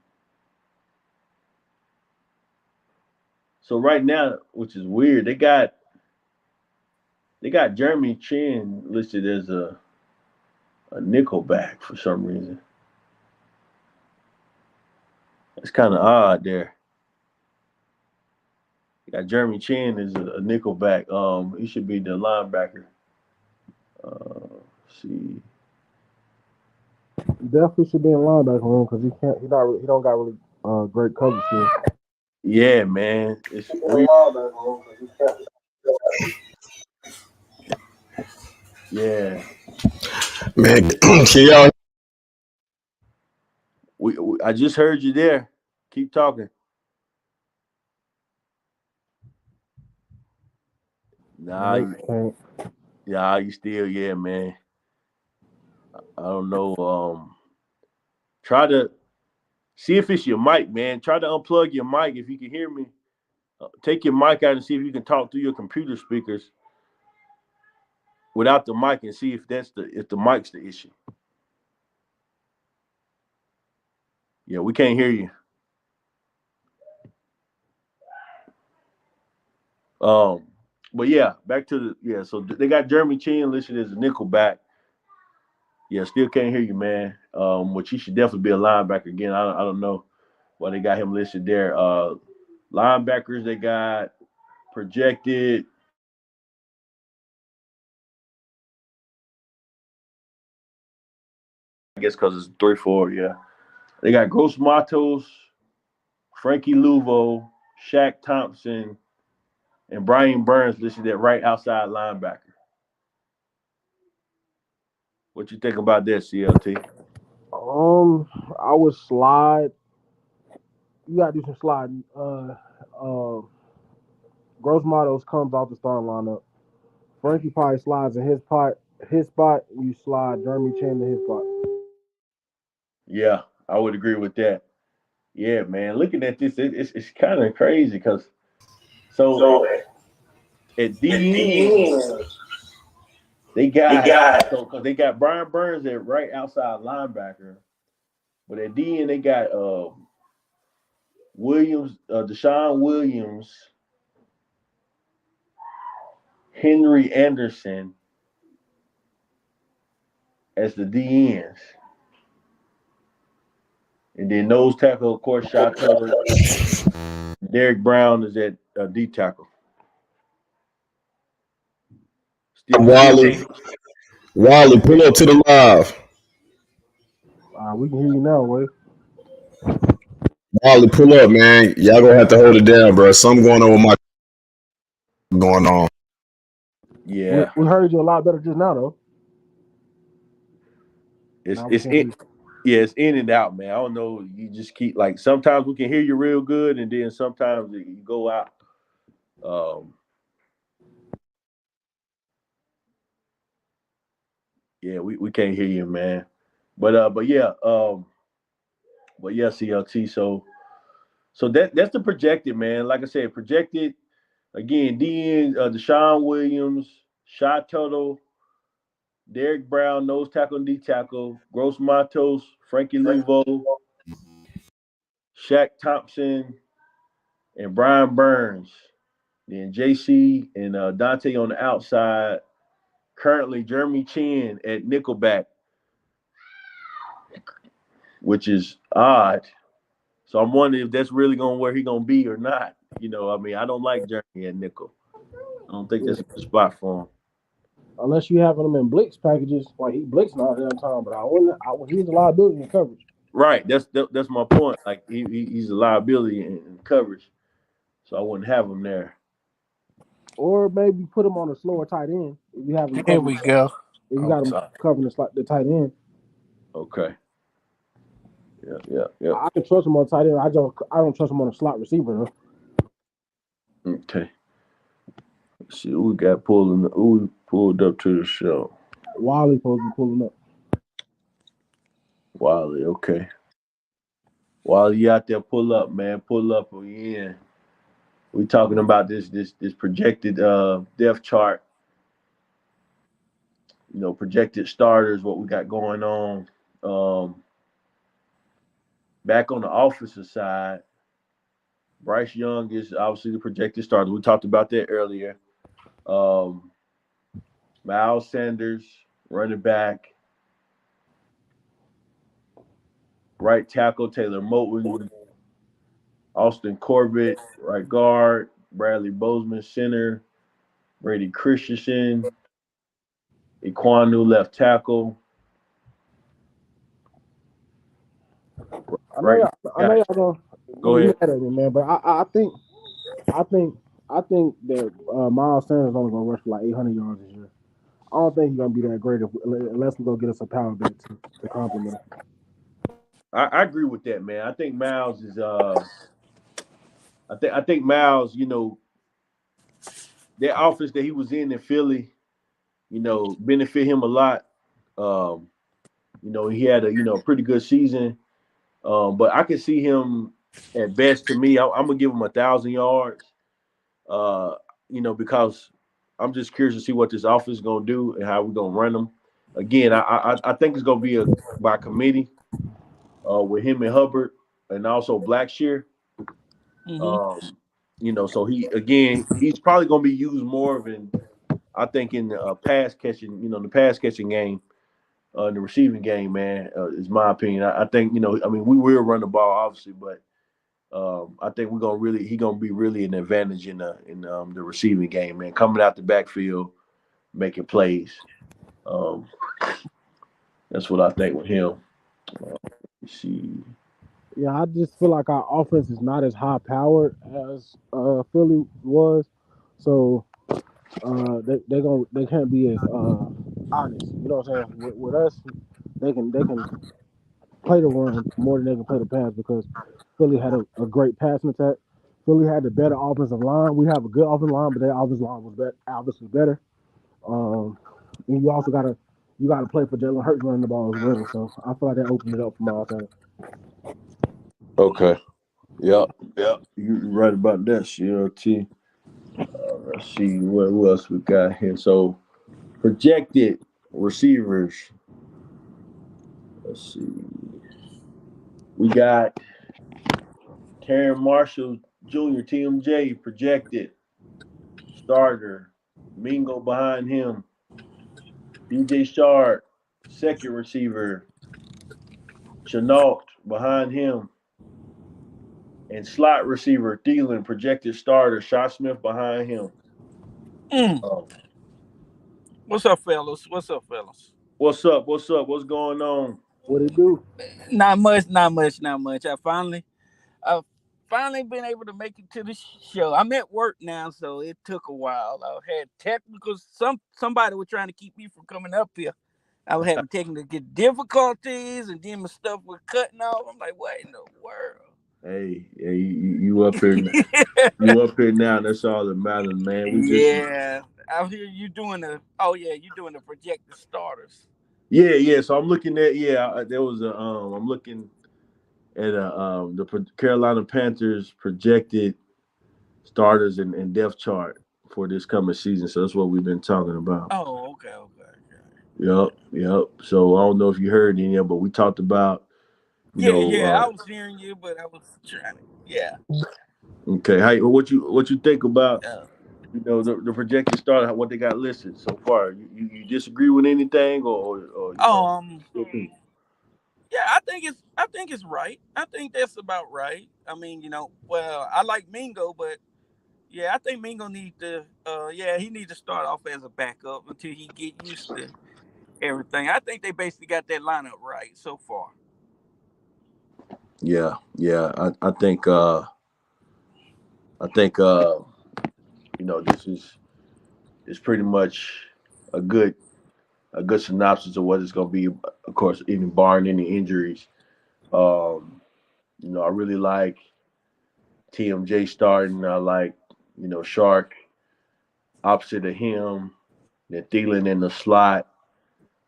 right now, which is weird, they got Jeremy Chin listed as a nickelback for some reason. It's kind of odd there. You got Jeremy Chin as a nickelback. He should be the linebacker. See. he? Definitely should be in linebacker room because he don't got really great coverage skills. Yeah, man. It's weird. Yeah. Man, can y'all? I just heard you there. Keep talking. Nah, you still, yeah, man. I don't know. Try to see if it's your mic, man. Try to unplug your mic if you can hear me. Take your mic out and see if you can talk through your computer speakers without the mic and see if the mic's the issue. Yeah, we can't hear you. But yeah, back to so they got Jeremy Chin listed as a nickelback. Yeah, still can't hear you, man. Which he should definitely be a linebacker again. I don't know why they got him listed there. Linebackers they got projected. I guess because it's 3-4. Yeah, they got Gross Matos, Frankie Luvo, Shaq Thompson, and Brian Burns listed at right outside linebacker. What you think about that, CLT? I would slide. You gotta do some sliding. Gross Matos comes off the starting lineup. Frankie probably slides in his spot. You slide Jeremy Chin in his spot. Yeah, I would agree with that. Yeah, man. Looking at this, it's kind of crazy because so at the end they got because they got Brian Burns at right outside linebacker, but at the end they got Williams, Deshaun Williams, Henry Anderson as the DNs. And then nose tackle, of course, Shot Taylor. Derek Brown is at D tackle. Wally, pull up to the live. We can hear you now, Wade. Wally, pull up, man. Y'all gonna have to hold it down, bro. Something going on with my going on. Yeah, we heard you a lot better just now, though. it's in and out, man. I don't know. You just keep like sometimes we can hear you real good, and then sometimes you go out. Yeah, we can't hear you, man. But yeah, CLT. So that's the projected, man. Like I said, projected again. DN Deshaun Williams, Shot Tuttle, Derek Brown, nose tackle and D tackle, Gross Matos, Frankie Luvo, Shaq Thompson, and Brian Burns. Then JC and Dante on the outside. Currently, Jeremy Chin at nickelback, which is odd. So I'm wondering if that's really where he's gonna be or not. I mean, I don't like Jeremy at nickel. I don't think that's a good spot for him. unless you having him in blitz packages, like he blitzing all the damn time. But I wouldn't. He's a liability in coverage. Right. That's my point. Like he's a liability in coverage, so I wouldn't have him there. Or maybe put him on a slower tight end if you have him Here covering. we go. If you got him covering the tight end. Okay. Yeah. I can trust him on tight end. I don't trust him on a slot receiver though. Okay. Let's see who we got pulling. Who we pulled up to the show? Wally supposed to be pulling up. Wally. Okay. Wally, you out there? Pull up, man. Pull up. We in. We talking about this projected depth chart. You know, projected starters. What we got going on. Back on the offensive side, Bryce Young is obviously the projected starter. We talked about that earlier. Miles Sanders, running back. Right tackle, Taylor Moton. Austin Corbett, right guard. Bradley Bozeman, center. Brady Christensen. Iquanu, left tackle. I know y'all gonna go ahead. Mad at me, man, but I think that Miles Sanders only gonna rush for like 800 yards this year. I don't think he's gonna be that great unless we go get us a power back to complement him. I agree with that, man. I think Miles is I think Miles, you know, that offense that he was in Philly, you know, benefit him a lot. You know, he had a pretty good season. But I can see him at best. To me, I'm gonna give him 1,000 yards. You know, because I'm just curious to see what this offense is gonna do and how we're gonna run them. Again, I think it's gonna be by committee with him and Hubbard and also Blackshear. Mm-hmm. You know, so he's probably gonna be used more in the pass catching game. In the receiving game, man, is my opinion. I think, we will run the ball, obviously, but I think he's gonna be really an advantage in the receiving game, man. Coming out the backfield, making plays. That's what I think with him. Let's see. Yeah, I just feel like our offense is not as high powered as Philly was, so they can't be as honest. You know what I'm saying? With us, they can play the run more than they can play the pass because Philly had a great passing attack. Philly had the better offensive line. We have a good offensive line, but their offensive line was obviously better. And you also gotta play for Jalen Hurts running the ball as well. So I feel like that opened it up for Miles Sanders. Okay. Yeah. You're right about that, CLT. Let's see what else we got here. So projected receivers. Let's see. We got Terran Marshall Jr., TMJ, projected starter. Mingo behind him. DJ Sharp, second receiver. Chenault behind him. And slot receiver, Thielen, projected starter. Shaw Smith behind him. What's up, fellas? What's up? What's going on? What it do? Not much. I've finally been able to make it to the show. I'm at work now, so it took a while. I had technical. Somebody was trying to keep me from coming up here. I was having technical difficulties, and then my stuff was cutting off. I'm like, what in the world? Hey, you up here? You up here now? That's all that matters, man. I hear you doing you're doing the projected starters. Yeah. So I'm looking at there was I'm looking at the Carolina Panthers projected starters and depth chart for this coming season. So that's what we've been talking about. Oh, okay. Yep. So I don't know if you heard any of it, but we talked about I was hearing you, but I was trying to Okay. Hey, what you think about the projected starter, what they got listed so far? You disagree with anything or I think it's right. I think that's about right. I mean, I like Mingo, but Yeah, I think Mingo need to. He needs to start off as a backup until he get used to everything. I think they basically got that lineup right so far. Yeah, yeah. I think this is pretty much a good a good synopsis of what it's going to be. Of course, even barring any injuries. Um, I really like TMJ starting. I like Shark opposite of him. Then Thielen in the slot.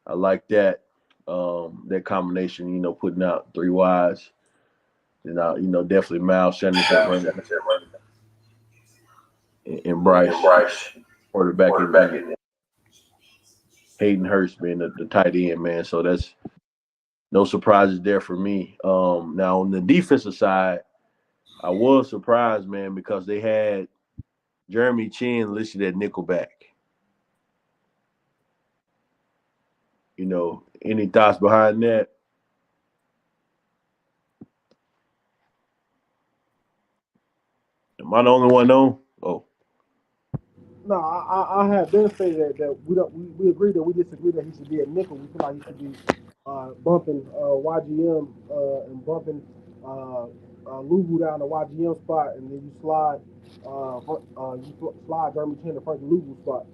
I like that. That combination. Putting out three wides. And definitely Miles Sanders at running and Bryce quarterback and Hayden Hurst being the tight end, man. So that's no surprises there for me. Now on the defensive side, I was surprised, man, because they had Jeremy Chin listed at nickelback. Any thoughts behind that? Am I the only one though? Oh, No, I have been saying that we agree that we disagree that he should be a nickel. We feel like he should be bumping YGM and bumping Luvu down the YGM spot, and then you slide slide Jeremy Chin to front the Luvu spot.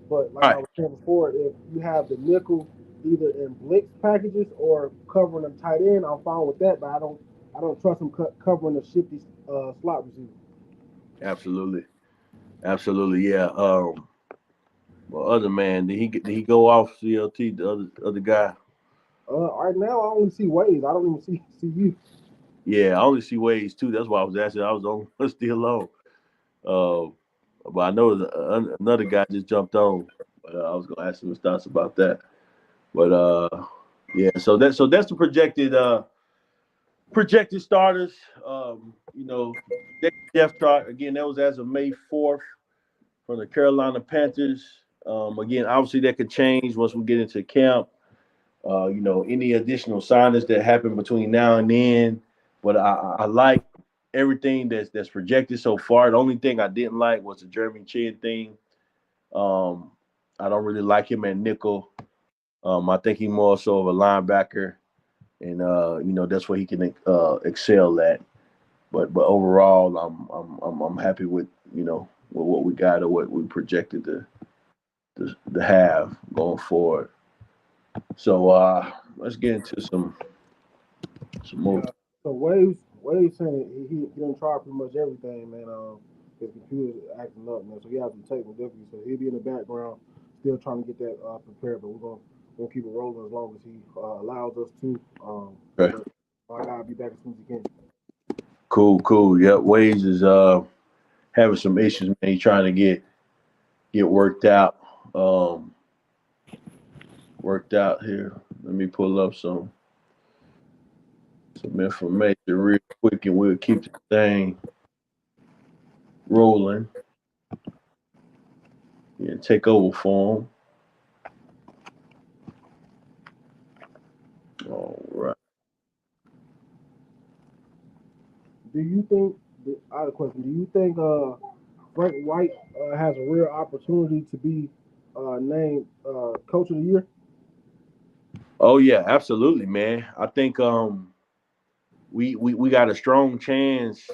But like I all was saying before, if you have the nickel either in blitz packages or covering them tight end, I'm fine with that. But I don't trust him covering the shifty slot receiver. absolutely, absolutely, yeah. Well, other man, did he go off CLT? The other guy. Right now, I only see Waves. I don't even see you. Yeah, I only see ways too. That's why I was asking. I was on still low. Uh, but I know another guy just jumped on. But I was gonna ask him his thoughts about that. But yeah. So that's the projected starters. Depth chart again. That was as of May 4th from the Carolina Panthers. Again, obviously that could change once we get into camp. Any additional signings that happen between now and then. But I like everything that's projected so far. The only thing I didn't like was the Jeremy Chin thing. Um, I don't really like him at nickel. I think he's more so of a linebacker, and that's where he can excel at. But overall, I'm happy with what we got or what we projected to have going forward. So let's get into some more. Yeah. So Waves saying he done tried pretty much everything, man. His computer's acting up, man. So he has some technical difficulties. So he'll be in the background, still trying to get that prepared. But we're gonna keep it rolling as long as he allows us to. Okay. But I gotta be back as soon as he can. Cool. Yep. Waves is having some issues, man. He's trying to get um worked out here. Let me pull up some information real quick and we'll keep the thing rolling. Yeah, take over for him. All right. Do you think? I have a question. Do you think Frank White has a real opportunity to be named Coach of the Year? Oh yeah, absolutely, man. I think we got a strong chance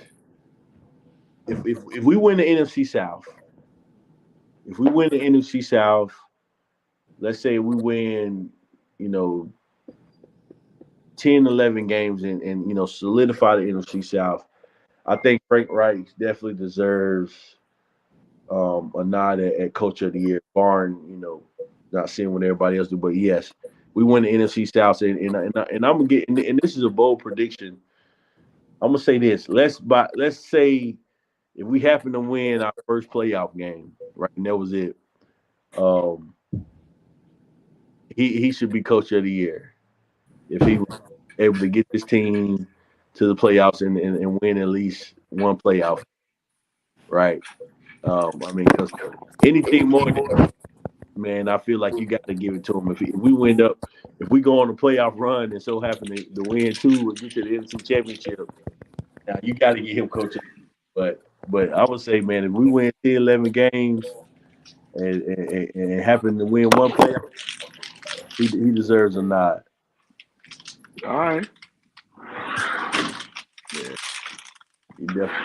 if we win the NFC South. If we win the NFC South, let's say we win, you know, 10, 11 games and solidify the NFC South. I think Frank Reich definitely deserves a nod at Coach of the Year, barring not seeing what everybody else do. But yes, we win the NFC South, and I'm gonna get and this is a bold prediction. I'm gonna say this. Let's say if we happen to win our first playoff game, right, and that was it. Um, he should be Coach of the Year if he was able to get this team to the playoffs and win at least one playoff, right? I mean, because anything more than man, I feel like you got to give it to him. If we go on a playoff run and so happen to win two or get to the NFC Championship, now you got to get him coaching. But But I would say, man, if we win 10, 11 games and happen to win one playoff, he deserves a nod. All right. Yeah, he definitely.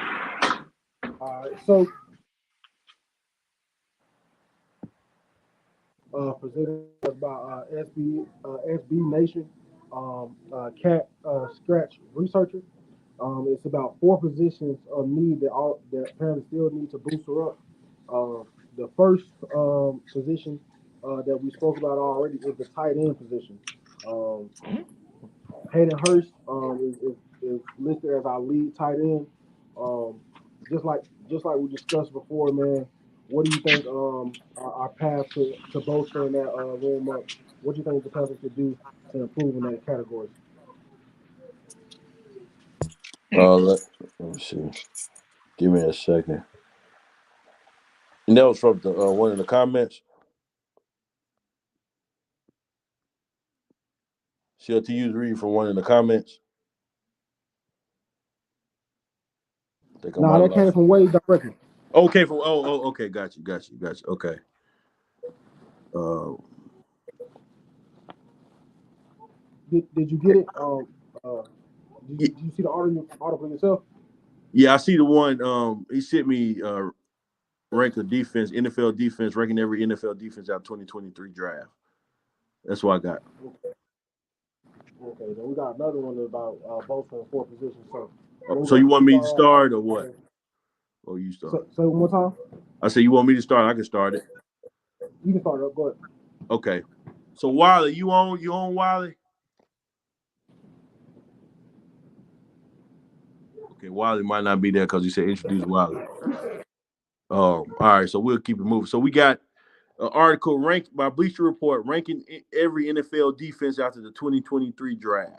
All right, so presented by SB Nation, Cat Scratch Researcher. It's about four positions of need that Panthers still need to booster up. The first position that we spoke about already is the tight end position. Um, Hayden Hurst is listed as our lead tight end. Um, just like we discussed before, man. What do you think our path to bolstering that room up? What do you think the Panthers should do to improve in that category? Let me see. Give me a second. And that was from the one in the comments. CLTU's read from one in the comments. I think I Nah, might have that came lost. from Wade directly. Okay, from okay, got you. Okay. Uh, Did you get it? yeah, Did you see the article yourself? yeah, I see the one. He sent me rank of defense, NFL defense, ranking every NFL defense out 2023 draft. That's what I got. Okay, then we got another one about bolstering four positions. So So you want me to start or what? Or you Say start? one more time. I say you want me to start. I can start it. You can start it up. Go ahead. Okay. So Wiley, you on Wiley? Okay, Wiley might not be there because he said introduce Wiley. All right, so we'll keep it moving. So we got an article ranked by Bleacher Report ranking every NFL defense after the 2023 draft.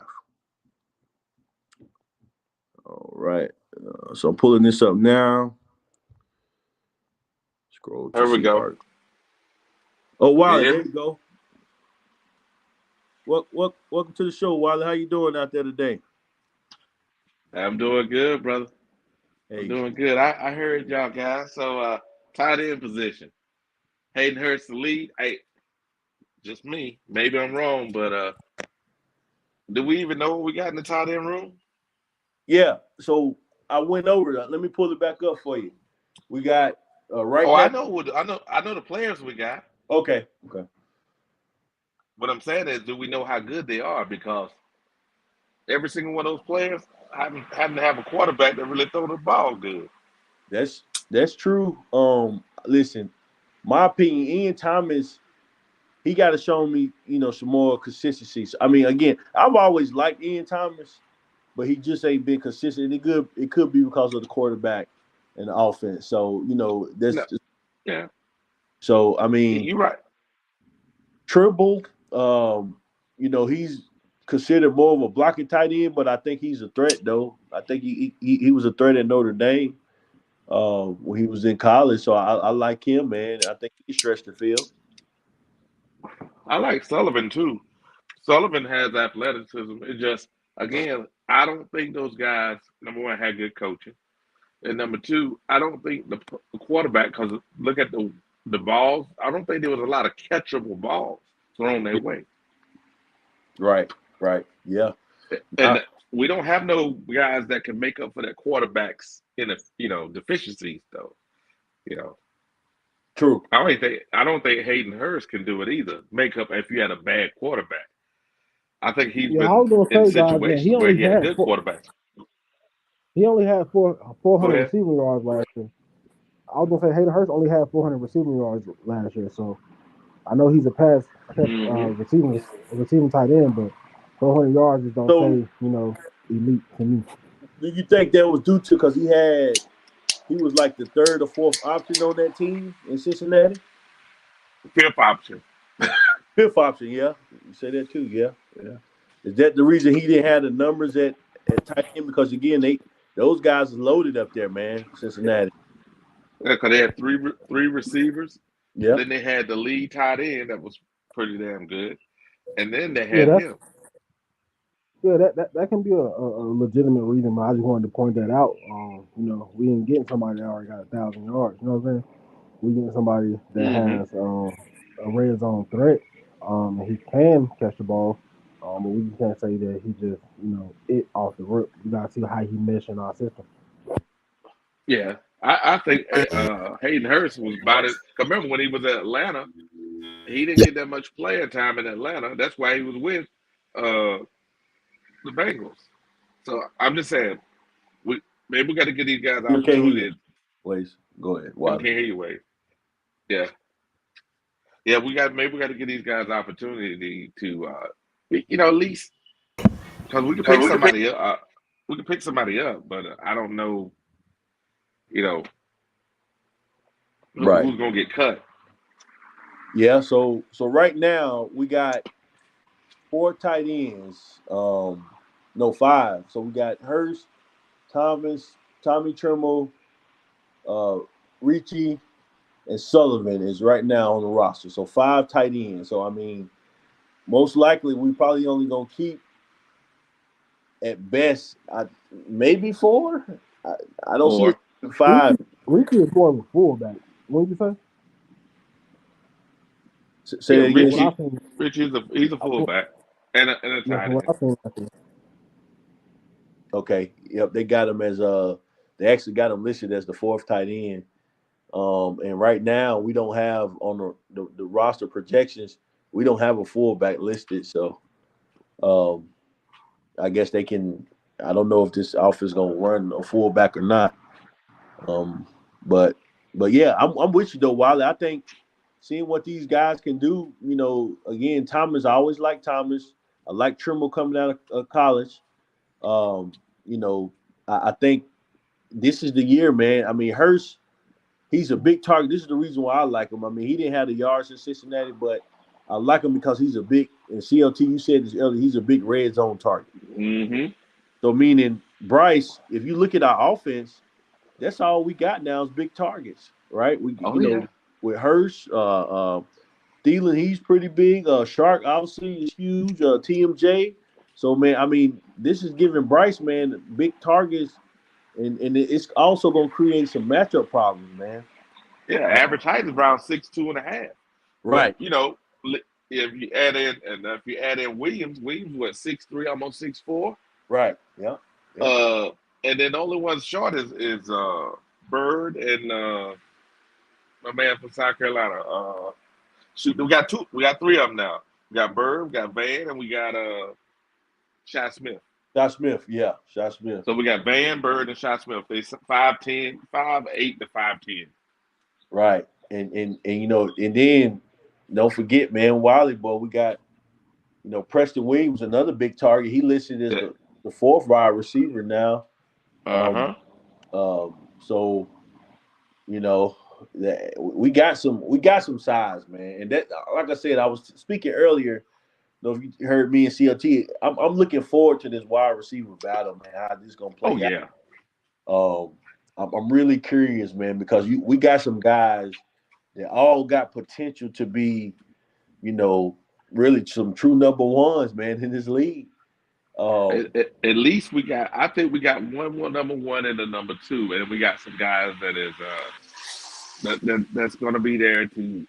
All right, so I'm pulling this up now. Scroll to Here we see go. article. Oh, Wiley, Yeah. there you go. Welcome to the show, Wiley. How you doing out there today? I'm doing good, brother. I'm Hey, doing good. I heard y'all guys. So tight end position. Hayden Hurst the lead. Hey, just me. Maybe I'm wrong, but do we even know what we got in the tight end room? yeah. So I went over that. Let me pull it back up for you. We got right Oh, now. I know the players we got. Okay. What I'm saying is, do we know how good they are? Because every single one of those players having to have a quarterback that really throw the ball good. That's true. Listen, my opinion, Ian Thomas, he got to show me, some more consistency. So, I mean, again, I've always liked Ian Thomas, but he just ain't been consistent. It could be because of the quarterback and the offense. So, that's No, just, yeah, so. I mean, you're right. Tribble, he's considered more of a blocking tight end, but I think he's a threat though. I think he was a threat at Notre Dame. When he was in college. So I like him, man. I think he stretched the field. I like Sullivan too. Sullivan has athleticism. It just again, I don't think those guys. Number one, had good coaching, and number two, I don't think the quarterback. Because look at the balls. I don't think there was a lot of catchable balls thrown their way, Right. Yeah. and we don't have no guys that can make up for that quarterbacks in a deficiencies though. You know, True. I don't think Hayden Hurst can do it either. Make up if you had a bad quarterback. I think he's Yeah, I been was gonna in say, guys, that situations where he had good quarterbacks. he only had Go 400 ahead. receiving yards last year. I was gonna say Hayden Hurst only had 400 receiving yards last year, so I know he's a pass catch Hmm. receiving tight end, but 400 yards just don't So say elite to me. do you think that was due to because he was like the third or fourth option on that team in Cincinnati? Fifth option. Fifth option, yeah. You say that too, yeah. Is that the reason he didn't have the numbers at tight end? Because again, those guys are loaded up there, man. Cincinnati. Yeah, because they had three receivers. Yep. Then they had the lead tight end that was pretty damn good, and then they Yeah, had him. Yeah, that can be a legitimate reason, but I just wanted to point that out. We ain't getting somebody that already got 1,000 yards. You know what I'm saying? We getting somebody that Mm-hmm. has a red zone threat. And he can catch the ball. But we just can't say that he just it off the rip. We gotta see how he mesh in our system. Yeah, I think Hayden Hurst was about it. 'Cause remember when he was at Atlanta, he didn't get that much playing time in Atlanta. That's why he was with uh, the Bengals. So I'm just saying, we maybe we got to give these guys You can't hear you. opportunities. Please go ahead. Oh, Why? can't hear you, Wade. Yeah, yeah, we got to give these guys opportunity to, at least because we can pick somebody up. We can pick somebody up, but I don't know, you know, Right. who's gonna get cut. Yeah. So right now we got 4 tight ends. No, 5. So we got Hurst, Thomas, Tommy Tremble, uh, Richie, and Sullivan is right now on the roster. So 5 tight ends. So I mean, most likely we probably only gonna keep at best maybe 4. I, I don't see it Or 5. Ricky, Ricky is more of a fullback. What did you say? Say yeah, that From again. what I Richie, think, he's a fullback and a yeah, tight from what end. I think, Okay. Yep. They got him as They actually got him listed as the 4th tight end. And right now we don't have on the roster projections. We don't have a fullback listed. So um, I guess they can. I don't know if this offense gonna run a fullback or not. Um, but yeah, I'm with you though, Wiley. I think seeing what these guys can do. Again, Thomas. I always like Thomas. I like Trimble coming out of college. Um, you know, I think this is the year, man. I mean, Hurst, he's a big target. This is the reason why I like him. I mean, he didn't have the yards in Cincinnati, but I like him because he's a big. And CLT, you said this earlier. He's a big red zone target. Mm-hmm. So meaning Bryce, if you look at our offense, that's all we got now is big targets, right? Oh yeah. With Hurst, Thielen, he's pretty big. Shark obviously is huge. TMJ. So man, I mean, this is giving Bryce man big targets, and it's also gonna create some matchup problems, man. Yeah, Uh, average height is around 6'2.5". But right, if you add in Williams what 6'3", almost 6'4". right, yeah, yeah, Uh, and then the only one short is Bird and my man from South Carolina. Shoot, we got 3 of them now. We got Bird, we got Van, and we got Shot Smith. Shot Smith, yeah, Shot Smith, So we got Van, Bird, and Shot Smith. They 5'10", 5'8" to 5'10". right, and then don't forget, man, Wiley boy, we got Preston Williams, another big target. He listed as Yeah. the 4th wide receiver now. Um, Uh-huh. so you know we got some size, man. And that, like I said, I was speaking earlier. If you heard me and CLT, I'm looking forward to this wide receiver battle, man. How this gonna Oh play out? yeah. I'm really curious, man, because we got some guys that all got potential to be, you know, really some true number ones, man, in this league. Um, At least we got. I think we got one number one and a number two, and we got some guys that is that's going to be there to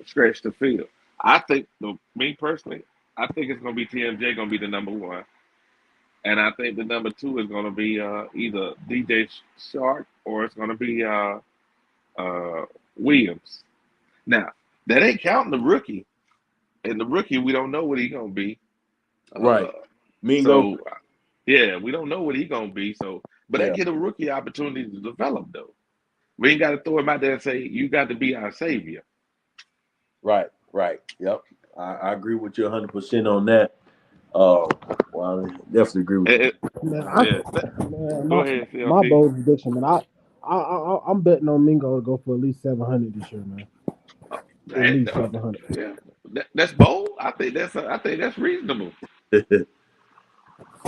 stretch the field. I think, me personally, I think it's going to be TMJ going to be the number one, and I think the number two is going to be either DJ Shark or it's going to be Williams. Now that ain't counting the rookie, and the rookie we don't know what he's going to be. Uh, right. Mingo. so yeah, we don't know what he's going to be. So, but that Yeah. give a rookie opportunity to develop though. We ain't got to throw him out there and say you got to be our savior. Right. Right. Yep. I agree with you 100% on that. Well, I definitely agree with you. Eh, man. yeah. Man, Go ahead, my CLT. bold prediction, man. I'm betting on Mingo to go for at least 700 this year, man. At least 700. Yeah, that's bold. I think that's reasonable.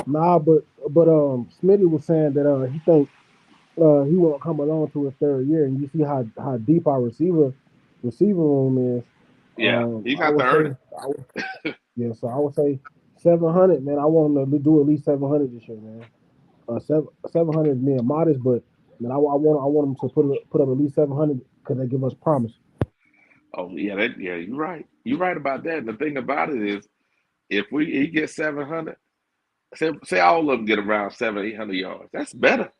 Nah, but Smitty was saying that he think he won't come along to his third year, and you see how deep our receiver room is. Yeah, he's I got to would earn say, it. yeah. So I would say 700, man. I want them to do at least 700 this year, man. 700 is being modest, but man, I want them to put up at least 700 because they give us promise. Oh yeah, you're right. You're right about that. And the thing about it is, if he gets 700, say all of them get around 700, 800 yards. That's better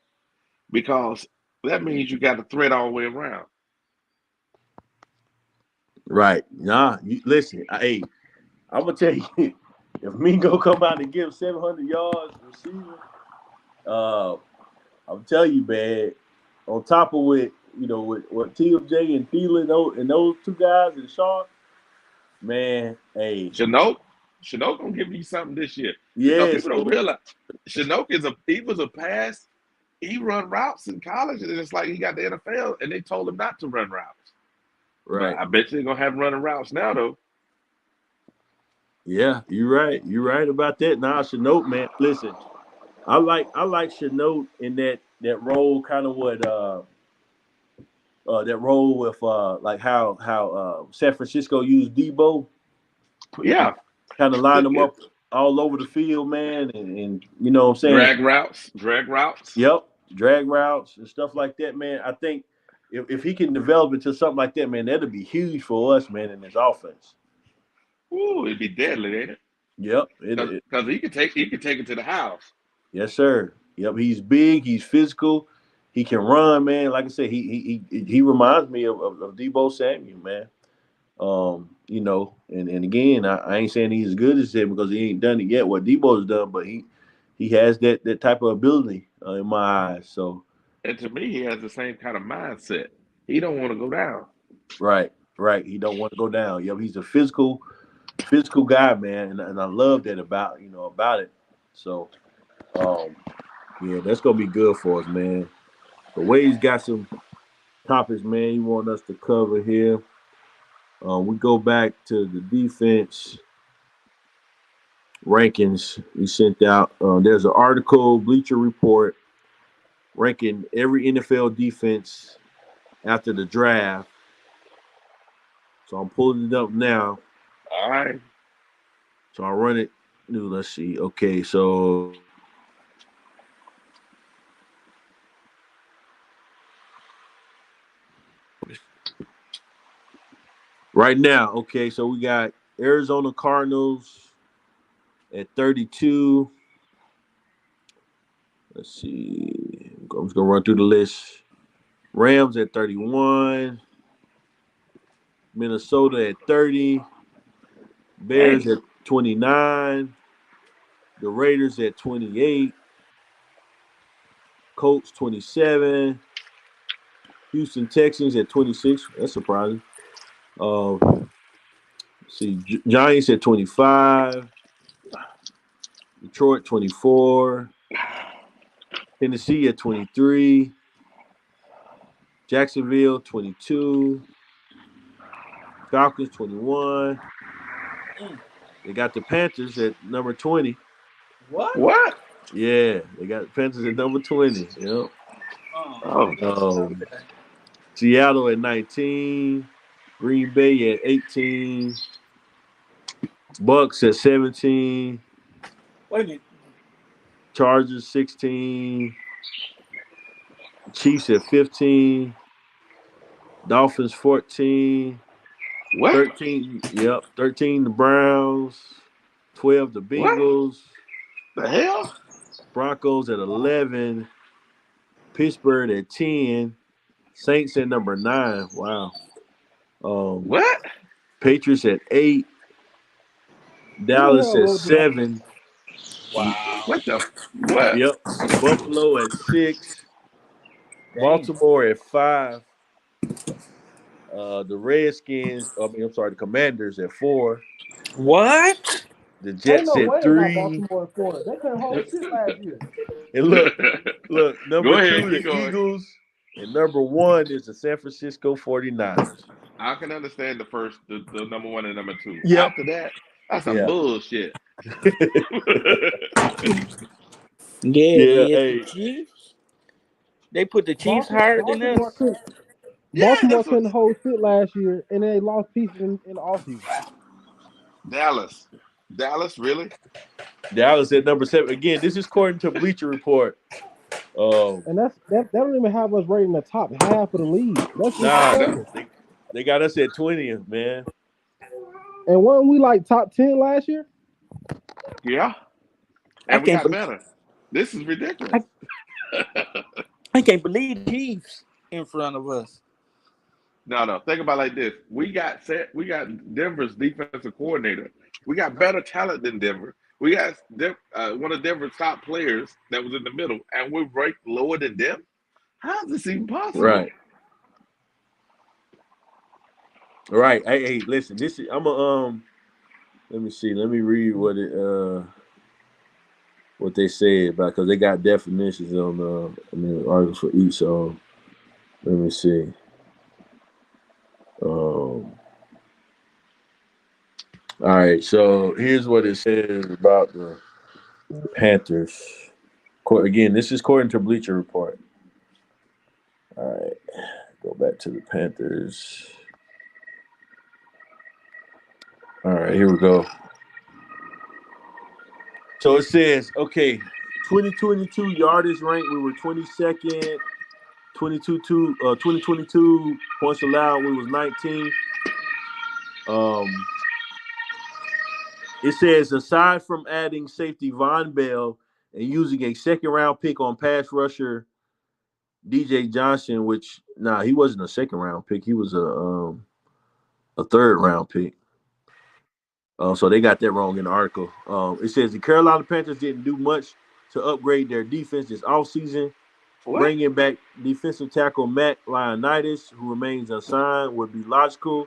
because that means you got the threat all the way around. Right. Nah, you listen. Hey, I'm gonna tell you, if Mingo come out and give 700 yards receiving, uh, I'm telling you, man. On top of with what TMJ and Thielen and those two guys and Shaw, man. Hey, Chinook gonna give you something this year because yeah. people don't So realize Chinook he was a pass. He run routes in college, and it's like he got the NFL, and they told him not to run routes. But right. I bet you they're gonna have him running routes now, though. Yeah, you're right. You're right about that. Nah, Chenault, man. Listen, I like Chenault in that role, kind of what that role with like how San Francisco used Debo, Yeah, kind of line Th- them it- up all over the field, man, and you know what I'm saying. drag routes. Yep, drag routes and stuff like that, man. I think if he can develop into something like that, man, that'd be huge for us, man, in this offense. Ooh, it'd be deadly, ain't it? Yep, Because he can take it to the house. yes, sir. Yep, he's big, he's physical, he can run, man. Like I said, he reminds me of Debo Samuel, man. And again, I ain't saying he's as good as him because he ain't done it yet. What Debo's done, but he has that type of ability in my eyes. So And to me, he has the same kind of mindset. He don't want to go down. right, right. He don't want to go down. Yep, he's a physical guy, man, and I love that about it. So um, yeah, that's gonna be good for us, man. The way he's got some topics, man, you want us to cover here. We go back to the defense rankings we sent out. There's an article, Bleacher Report, ranking every NFL defense after the draft. So I'm pulling it up now. All right. So I'll run it. Let's see. Okay, so right now, okay, so we got Arizona Cardinals at 32. Let's see. I'm just gonna run through the list. Rams at 31. Minnesota at 30. Bears Dang. at 29. The Raiders at 28. Colts 27. Houston Texans at 26. That's surprising. See, Giants at 25. Detroit 24. Tennessee at 23. Jacksonville 22. Falcons 21. They got the Panthers at number 20. What? Yeah, they got the Panthers at number 20. Yep. Oh, Seattle at 19. Green Bay at 18. Bucks at 17. Wait a minute. Chargers 16. Chiefs at 15. Dolphins 14. what? 13. Yep. 13 the Browns. 12 the What Bengals. the hell? Broncos at 11. Pittsburgh at 10. Saints at number 9. Wow. What? Patriots at 8. Who the Dallas hell at wrote this? 7. What the? What? Yep. Buffalo at 6. Baltimore at 5. The Redskins, I'm sorry, the Commanders at 4. What? The Ain't Jets no at way they got 3. Baltimore and Florida. They couldn't hold shit last year. And look, Go number ahead, 2, keep the going. Eagles. And number 1 is the San Francisco 49ers. I can understand the number one and number two. Yep. After that, that's some Yeah. bullshit. Yeah, it Yeah. is. The Hey. Chiefs. They put the Chiefs higher than Baltimore us. couldn't Yeah, Baltimore that's what couldn't hold shit last year, and they lost pieces in the offseason. Dallas. Dallas, really? Dallas at number 7. Again, this is according to Bleacher Report. And that don't even have us rating the top half of the league. That's just Nah, No. second. they got us at 20th, man. And weren't we like top 10 last year? Yeah. I And we can't. got better. This is ridiculous. I can't believe the Chiefs in front of us. No. Think about it like this. We got Denver's defensive coordinator. We got better talent than Denver. We got one of Denver's top players that was in the middle, and we're ranked lower than them. How is this even possible? Right. Hey, listen. This is I'm a Let me see. Let me read what they said about, because they got definitions on articles for each. So let me see. All right. So here's what it says about the Panthers. Again, this is according to Bleacher Report. All right. Go back to the Panthers. All right. Here we go. So it says, okay, 2022 yardage rank, we were 22nd. 2022 points allowed, we was 19th. It says, aside from adding safety Von Bell and using a second-round pick on pass rusher DJ Johnson, which he wasn't a second-round pick. He was a third-round pick. So they got that wrong in the article. It says the Carolina Panthers didn't do much to upgrade their defense this offseason. What? Bringing back defensive tackle Matt Leonidas, who remains unsigned, would be logical.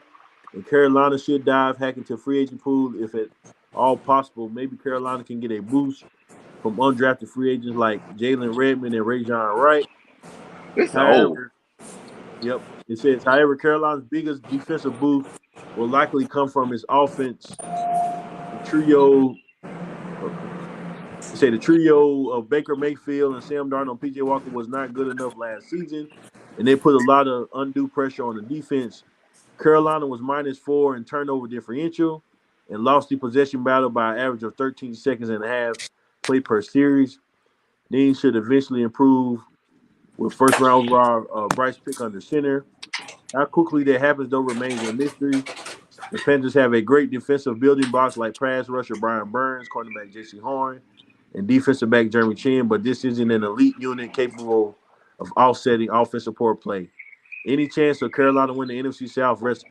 And Carolina should dive hack into free agent pool if at all possible. Maybe Carolina can get a boost from undrafted free agents like Jalen Redmond and Rajon Wright. It's old. However, it says, however, Carolina's biggest defensive boost will likely come from his offense. The trio of Baker Mayfield and Sam Darnold and P.J. Walker was not good enough last season, and they put a lot of undue pressure on the defense. Carolina was -4 in turnover differential and lost the possession battle by an average of 13 seconds and a half play per series. These should eventually improve with first-round overall Bryce Pick under center. How quickly that happens, though, remains a mystery. The Panthers have a great defensive building blocks like pass rusher Brian Burns, cornerback J.C. Horn, and defensive back Jeremy Chin, but this isn't an elite unit capable of offsetting offensive poor play. Any chance of Carolina win the NFC South rests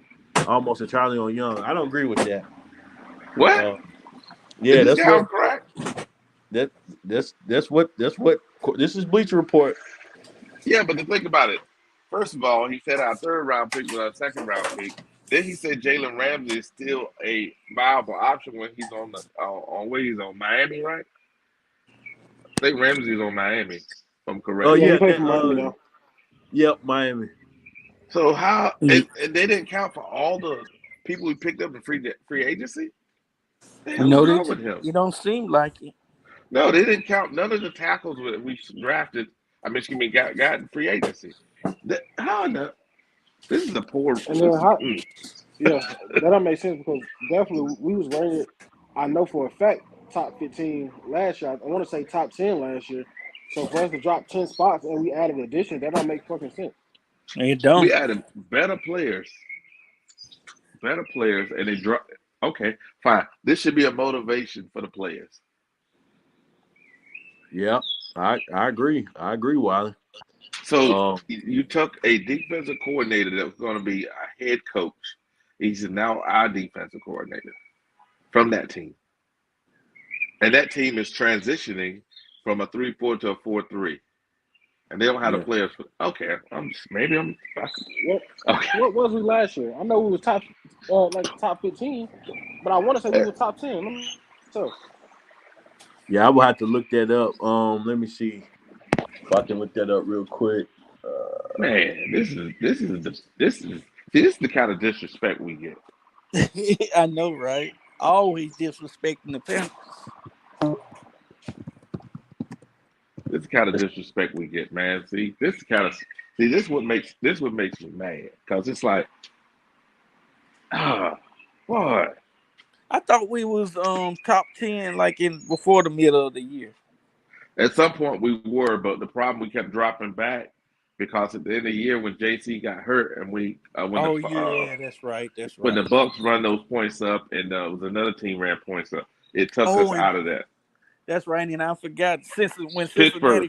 almost entirely on Young. I don't agree with that. What? Yeah, is this that's guy what on crack? that's what this is Bleacher Report. Yeah, but to think about it, first of all, he said our third round pick was our second round pick. Then he said Jalen Ramsey is still a viable option when he's on where he's on Miami, right? I think Ramsey's on Miami, if I'm correct. Oh Yeah, he yeah, plays for Miami now. Yep, Miami. So how and they didn't count for all the people we picked up in free agency? The hell No, was wrong with him? you don't seem like it. No, they didn't count none of the tackles that we drafted. Got in free agency. How in the This is a poor. And then yeah, that don't make sense because definitely we was rated, I know for a fact, top 15 last year. I want to say top 10 last year. So for us to drop 10 spots and we added addition, that don't make fucking sense. You don't. We added better players, and they dropped. Okay, fine. This should be a motivation for the players. Yeah, I agree. I agree, Wiley. So you took a defensive coordinator that was going to be a head coach. He's now our defensive coordinator from that team. And that team is transitioning from a 3-4 to a 4-3. And they don't have the players. Okay, What was we last year? I know we was top 15, but I want to say we were top 10. Yeah, I will have to look that up. Let me see if I can look that up real quick. Man, this is the kind of disrespect we get. I know, right? Always disrespecting the Panthers. This is the kind of disrespect we get, man. This is what makes me mad because it's like, boy. I thought we was top 10 like in before the middle of the year. At some point we were, but the problem we kept dropping back because at the end of the year when JC got hurt and we Oh yeah, that's right. That's when the right. Bucks run those points up and it was another team ran points up, it took us Oh, and out of that. that's right. And I forgot since when Pittsburgh,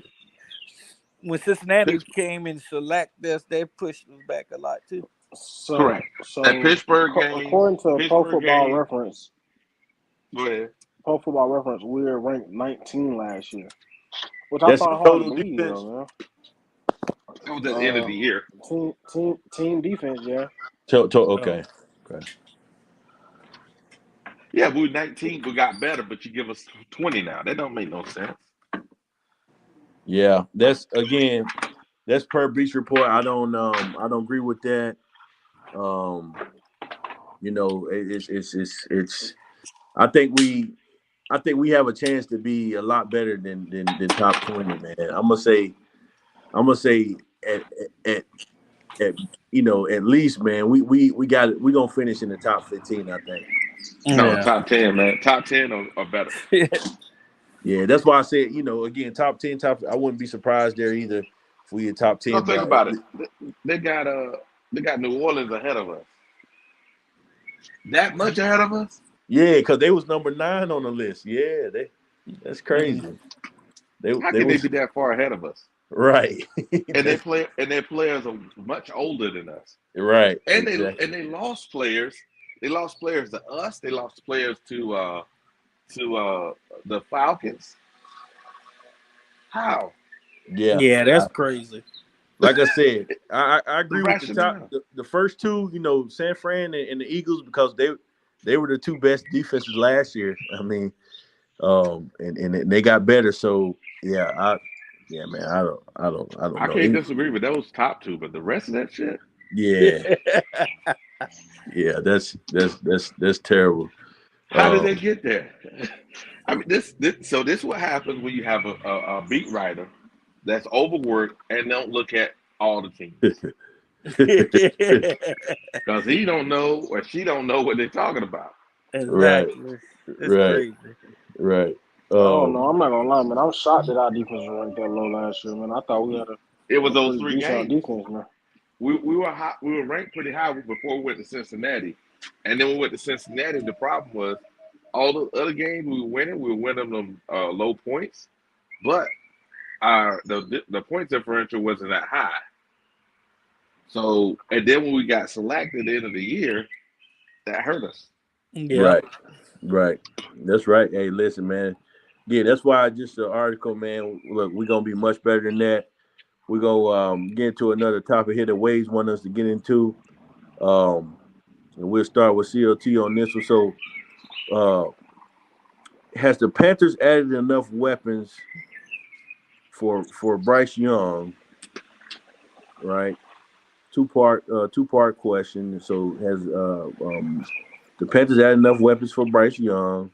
Cincinnati Pitts, came and select us, they pushed us back a lot too. So, correct. That so Pittsburgh game, according to Pittsburgh game. Go ahead. Pro Football Reference, we were ranked 19 last year, which I That's find hard to total believe, defense. though, It was at the end of man. the year. Team defense, yeah. Okay. Oh. Okay. Yeah, we were 19. We got better, but you give us 20 now. That don't make no sense. Yeah, that's per Beach Report. I don't agree with that. Um, it's. I think we have a chance to be a lot better than top 20, man. I'm gonna say at at at least, man, we got it. We're gonna finish in the top 15, I think. No, Yeah. top 10, man. Top 10 are better. Yeah, that's why I said, again, top 10, I wouldn't be surprised there either if we had top No, 10, think but about it. They got New Orleans ahead of us. That much ahead of us? yeah, because they was number 9 on the list. Yeah, that's Mm. crazy. How They can they was be that far ahead of us? right. And their players are much older than us. Right, And exactly. they lost players. They lost players to us. They lost players to the Falcons. How? Yeah. Yeah, that's crazy. Like I said, I The agree with the top rationale. the first two, San Fran and the Eagles, because they were the two best defenses last year. I mean, and they got better. So yeah, man, I don't I know. can't disagree with those top two, but the rest of that shit. Yeah, yeah, that's terrible. How did they Um, get there? I mean, this is what happens when you have a beat writer that's overworked and don't look at all the teams because he don't know or she don't know what they're talking about. right, Exactly. That's right, crazy. right. I don't know. Um, I'm not gonna lie, man. I'm shocked that our defense was ranked that low last year, man. I thought we It had was a those pretty three decent games. defense, man. We were high, we were ranked pretty high before we went to Cincinnati, and then we went to Cincinnati. The problem was all the other games we were winning them low points, but the point differential wasn't that high. So, and then when we got selected at the end of the year, that hurt us. Yep. right, right. That's right. Hey, listen, man. Yeah, that's why just the article, man. Look, we're gonna be much better than that. We're gonna get into another topic here that Waves want us to get into. Um, and we'll start with CLT on this one. So, uh, has the Panthers added enough weapons for Bryce Young? Right, two part question. So, has the Panthers added enough weapons for Bryce Young?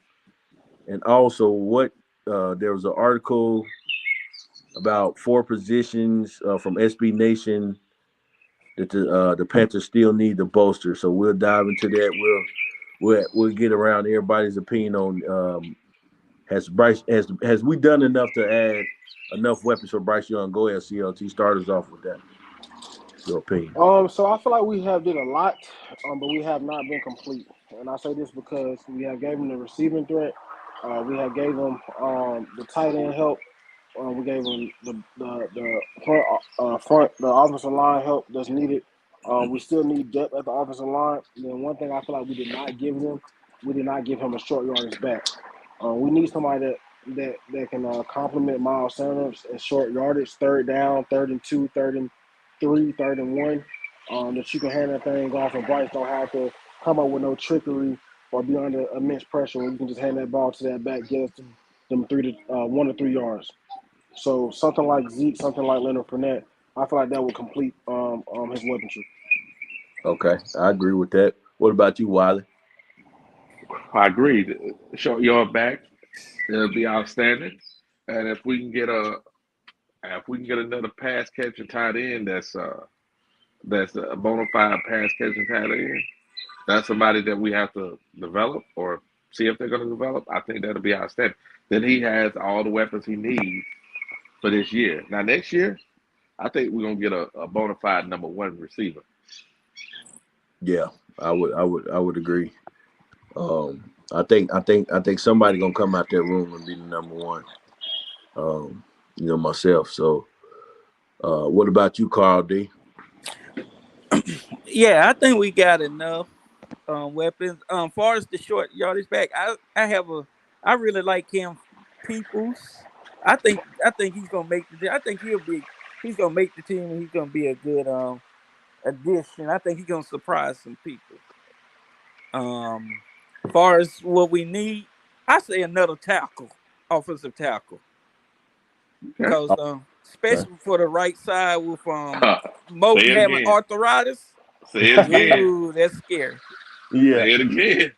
And also, what there was an article about 4 positions from SB Nation that the Panthers still need to bolster. So we'll dive into that. We'll get around everybody's opinion on has we done enough to add enough weapons for Bryce Young? Go ahead, CLT. Start us off with that. Your opinion. So I feel like we have did a lot, but we have not been complete. And I say this because we have gave him the receiving threat, we have gave him the tight end help, we gave him the the offensive line help that's needed. We still need depth at the offensive line. And then one thing I feel like we did not give him a short yardage back. We need somebody that can complement Miles Sanders in short yardage, third down, 3rd and 2, 3rd and 3, 3rd and 1. That you can hand that thing off, and Bryce don't have to come up with no trickery or be under immense pressure. When you can just hand that ball to that back, get us to them 1 to 3 yards. So something like Zeke, something like Leonard Fournette, I feel like that would complete his weaponry. Okay, I agree with that. What about you, Wiley? I agree. Short yard back, it'll be outstanding. And if we can get another pass catching tight end that's a bona fide pass catching tight end, that's somebody that we have to develop or see if they're going to develop. I think that'll be outstanding. Then he has all the weapons he needs for this year. Now next year, I think we're gonna get a bona fide number one receiver. Yeah, I would agree. I think somebody gonna come out that room and be the number one. Myself. So, what about you, Carl D? Yeah, I think we got enough weapons. Far as the short yardage back, I really like Cam Peoples. I think he's gonna make the. I think he's gonna make the team and he's gonna be a good addition. I think he's gonna surprise some people. Um, Far as what we need, I say another tackle, offensive tackle, Okay. because Okay. especially for the right side with Say Moton it having again. arthritis. Say it again. Ooh, that's scary. Yeah. Say it again.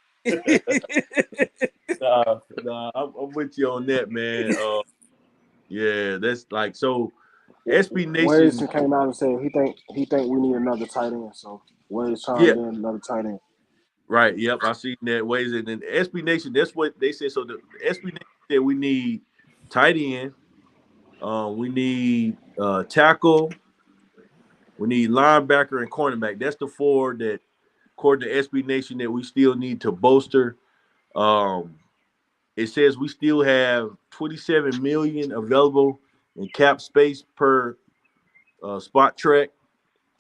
Nah, I'm with you on that, man. Yeah, that's like so. SB Nation. Wavez came out and said he think we need another tight end. So Wavez Yeah, chimed in another tight end. right. Yep, I seen that ways. And then SB Nation. That's what they said. So the SB Nation said we need tight end. We need tackle. We need linebacker and cornerback. That's the four that, according to SB Nation, that we still need to bolster. Um, it says we still have 27 million available in cap space per spot track.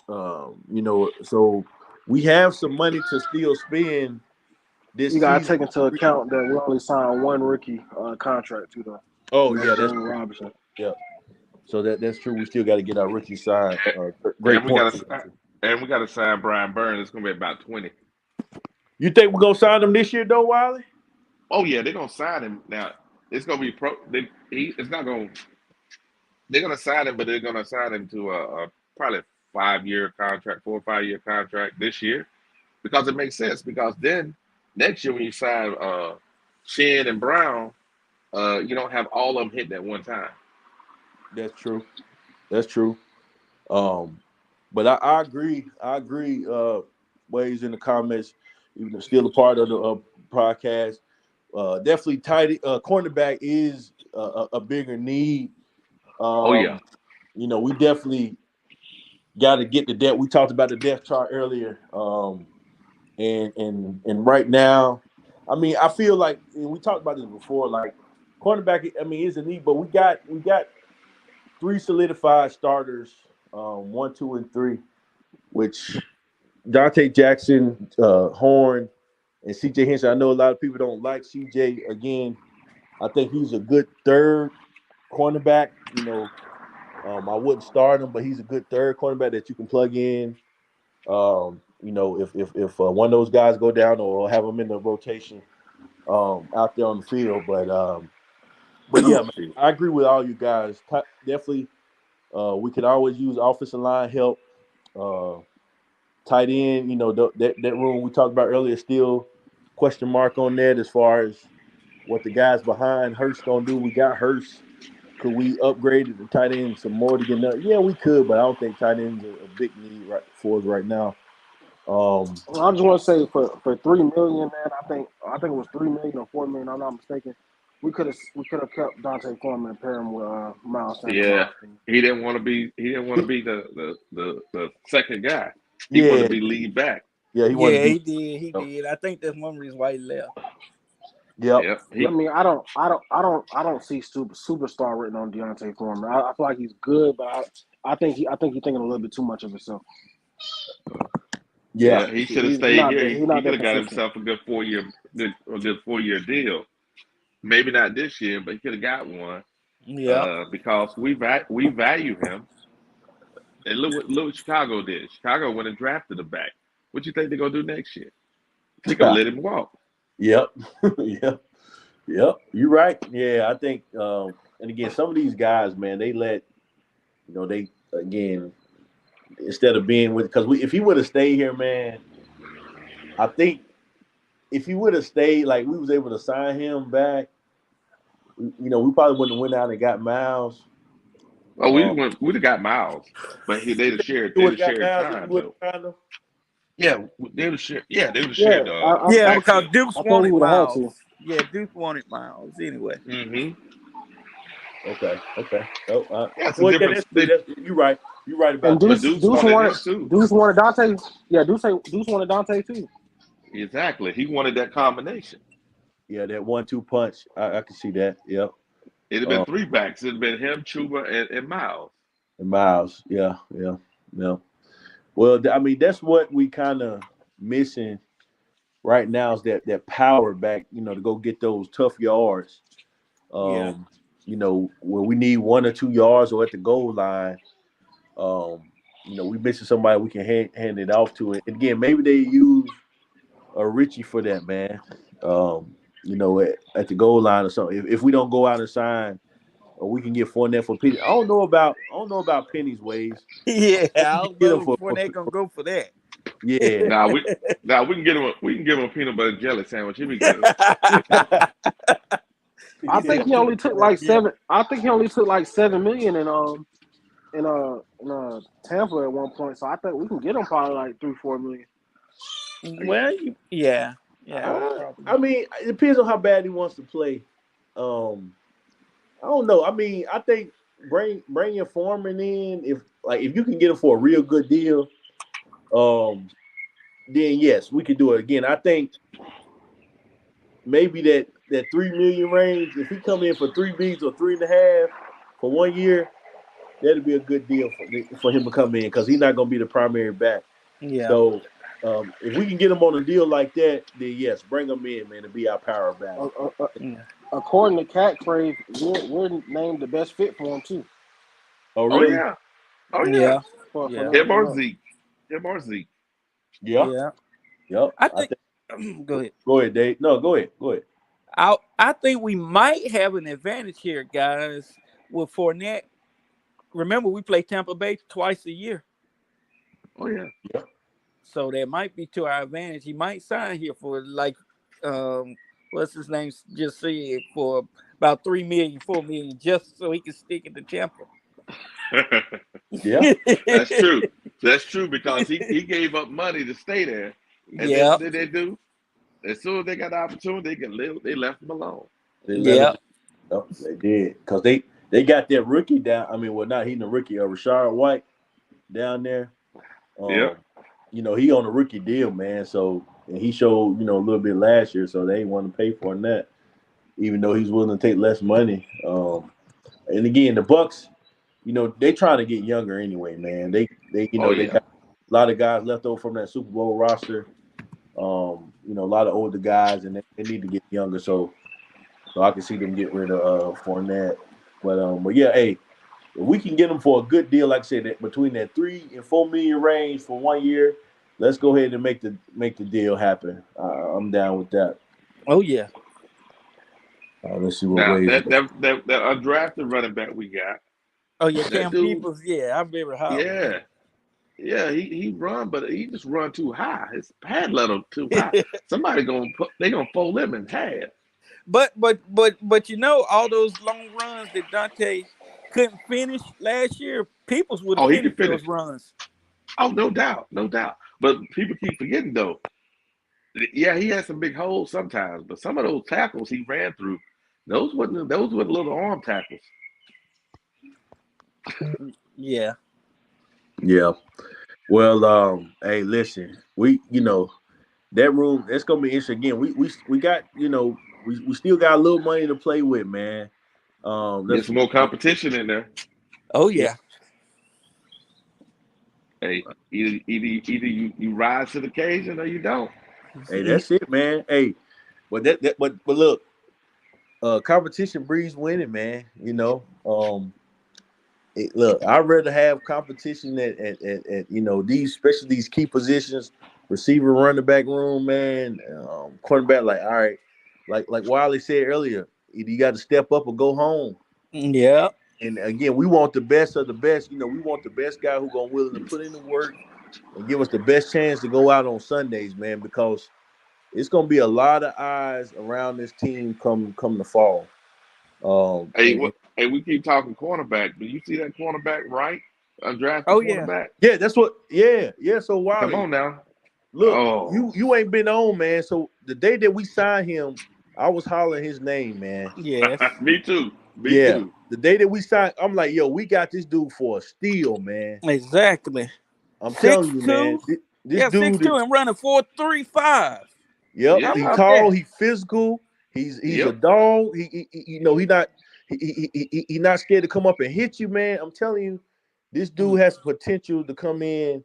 So we have some money to still spend this You gotta season. take into account that we only signed one rookie contract to the Oh and yeah, that's that's James Robinson. yeah. So that's true. We still got to get our rookie signed. And Great we point. got to sign Brian Burns. It's gonna be about 20. You think we're gonna sign him this year, though, Wiley? Oh yeah, they're gonna sign him now. It's gonna be it's not gonna. They're gonna sign him, but they're gonna sign him to a probably 5 year contract, 4 or 5 year contract this year, because it makes sense. Because then next year when you sign Shen and Brown, you don't have all of them hitting at one time. That's true. That's true. But I agree. I agree. Ways in the comments, even though still a part of the podcast. Definitely tight. Cornerback is a bigger need. Oh yeah, We definitely got to get the depth. We talked about the depth chart earlier. And right now, I mean, I feel like and we talked about this before. Like cornerback, I mean, is a need, but we got three solidified starters, 1, 2, and 3, which Dante Jackson, Horn, and CJ Henson. I know a lot of people don't like CJ. Again, I think he's a good third cornerback. I wouldn't start him, but he's a good third cornerback that you can plug in. If one of those guys go down or have them in the rotation out there on the field. But yeah, man, I agree with all you guys. Definitely, we could always use offensive line help. Tight end, that room we talked about earlier, still question mark on that as far as what the guys behind Hurst gonna do. We got Hurst. Could we upgrade the tight end some more to get another? Yeah, we could, but I don't think tight end's a big need right for us right now. Well, I just want to say for $3 million, man, I think it was $3 million or $4 million. I'm not mistaken. We could have kept Dante Foreman and pair him with Miles Sanders. yeah. He didn't want to be. He didn't want to be the second guy. He wanted Yeah, to be lead back. yeah, he wanted Yeah, to he be. did. He did. I think that's one reason why he left. Yep. Yep. I mean, I don't see superstar written on Deontay Foreman. I feel like he's good, but I think he's thinking a little bit too much of himself. Yeah. He should have He's stayed not here. that He he's not could that have got consistent. himself a good 4 year deal. Maybe not this year, but he could have got one Yeah. because we value him. And look what Chicago did. Chicago went and drafted him back. What you think they're gonna do next year? They're gonna let him walk. Yep. Yep. Yep. You're right. Yeah, I think. And again, some of these guys, man, they they again instead of being with because if he would have stayed here, man, I think if he would have stayed, like we was able to sign him back, we probably wouldn't have went out and got Miles. Oh, we'd have got Miles, but they'd have He would have got shared Miles if he time would though. have signed him. Yeah, they would have shared. Yeah, they would have Yeah, shared I Yeah, I, because backfield. Dukes I think we wanted would have had Miles. to. Yeah, Duke wanted Miles anyway. Mm-hmm. Okay. Oh, That's a well, yeah, difference. that's true. You're right. You're right And about But that. Deuce wanted him too. Deuce wanted Dante. Yeah, Deuce wanted Dante too. Exactly. He wanted that combination. Yeah, that 1-2 punch. I can see that. Yep. It'd have been three backs. It'd have been him, Chuba, and Miles. And Miles. Yeah. Well, I mean, that's what we kind of missing right now is that power back. To go get those tough yards. Yeah. Where we need 1 or 2 yards or at the goal line. We missing somebody we can hand it off to. And again, maybe they use a Richie for that, man. At the goal line or something. If we don't go out and sign, or we can get Fournette for Penny. I don't know about Penny's ways. Yeah, I We can don't get him know for, before they gonna go for that. yeah. Now we can get him. We can give him a peanut butter jelly sandwich. He'll be good. I think he only took like seven. I think he only took like $7 million in Tampa at one point. So I think we can get him probably like 3-4 million. Well, yeah. I mean, it depends on how bad he wants to play. I don't know. I mean, I think bring your foreman in if you can get him for a real good deal. Then yes, we could do it again. I think maybe that 3 million range. If he come in for 3 bigs or 3.5 for 1 year, that'd be a good deal for him to come in because he's not going to be the primary back. Yeah. So if we can get him on a deal like that, then yes, bring him in, man, to be our power back. According to Cat Crave, we're named the best fit for him too. Oh really? Oh yeah. For Him or Zeke. Yeah. Yep. I think. Go ahead. Go ahead, Dave. No, go ahead. I think we might have an advantage here, guys, with Fournette. Remember, we play Tampa Bay twice a year. Oh yeah. So that might be to our advantage. He might sign here for what's his name just said, for about 3 million, 4 million, just so he can stick it to Tampa. Yeah. That's true because he gave up money to stay there. And then what did they do? As soon as they got the opportunity, they left him alone. They did because they got that rookie down. I mean, well, not he the rookie, Rashard White down there. He on a rookie deal, man. So and he showed a little bit last year, so they ain't want to pay for that, even though he's willing to take less money. And again, the Bucks, they trying to get younger anyway, man. They got a lot of guys left over from that Super Bowl roster. A lot of older guys, and they need to get younger. So I can see them get rid of Fournette. But yeah, hey, if we can get them for a good deal, like I said, between that 3 and 4 million range for 1 year, let's go ahead and make the deal happen. I'm down with that. Oh yeah. Let's see what now, ways. that undrafted running back we got. Oh yeah, Cam Peoples. Yeah, I'm very high. Yeah, he run, but he just run too high. His pad level too high. Somebody gonna fold him in half. But all those long runs that Dante couldn't finish last year, Peoples would have finished those runs. Oh, no doubt. But people keep forgetting though. Yeah, he had some big holes sometimes, but some of those tackles he ran through, those were little arm tackles. Yeah. Well, hey, listen, we that room, that's gonna be interesting. Again, we got we still got a little money to play with, man. There's more competition in there. Oh yeah. Hey, either you rise to the occasion or you don't. Hey, that's it, man. Hey, but look, competition breeds winning, man. Look, I'd rather have competition at these, especially these key positions, receiver, running back room, man, quarterback. Like, all right, like Wiley said earlier, either you got to step up or go home. Yeah. And again, we want the best of the best. We want the best guy who's gonna willing to put in the work and give us the best chance to go out on Sundays, man, because it's gonna be a lot of eyes around this team come the fall. Hey, we keep talking cornerback. Do you see that cornerback right? Undrafted cornerback? Yeah, that's what. Yeah. So Wiley, come on now. Look, you ain't been on, man. So the day that we signed him, I was hollering his name, man. Yes. Me too. Me Yeah. too. The day that we signed, I'm like, yo, we got this dude for a steal, man. Exactly. I'm telling you, man. 6'2". This Yeah, dude 6'2" is, and running 4.35. yep, How Yeah. he about tall, that? he physical, he's a Yep. dog. He he not he not scared to come up and hit you, man. I'm telling you, this dude has potential to come in,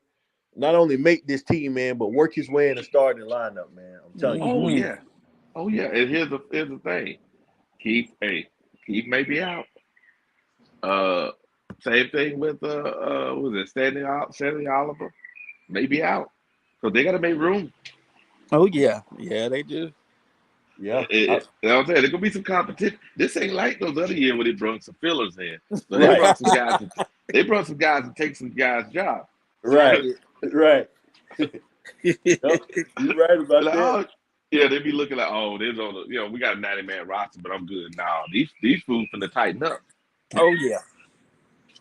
not only make this team, man, but work his way in the starting lineup, man. I'm telling you. Oh Mm-hmm. yeah. Oh yeah. And here's the thing. Keith may be out. Uh, same thing with was it Stanley Oliver? Maybe out. So they got to make room. Oh yeah, yeah, they do. Yeah. You know what I'm saying? There's gonna be some competition. This ain't like those other years when they brought some fillers in. So they Right. brought some guys. They brought some guys to take some guys' job. Right. Right. Yep. You right about Like, that. oh, yeah, they be looking like, oh, there's on the, we got a 90-man roster, but I'm good. Nah, these fools finna tighten up. Oh yeah.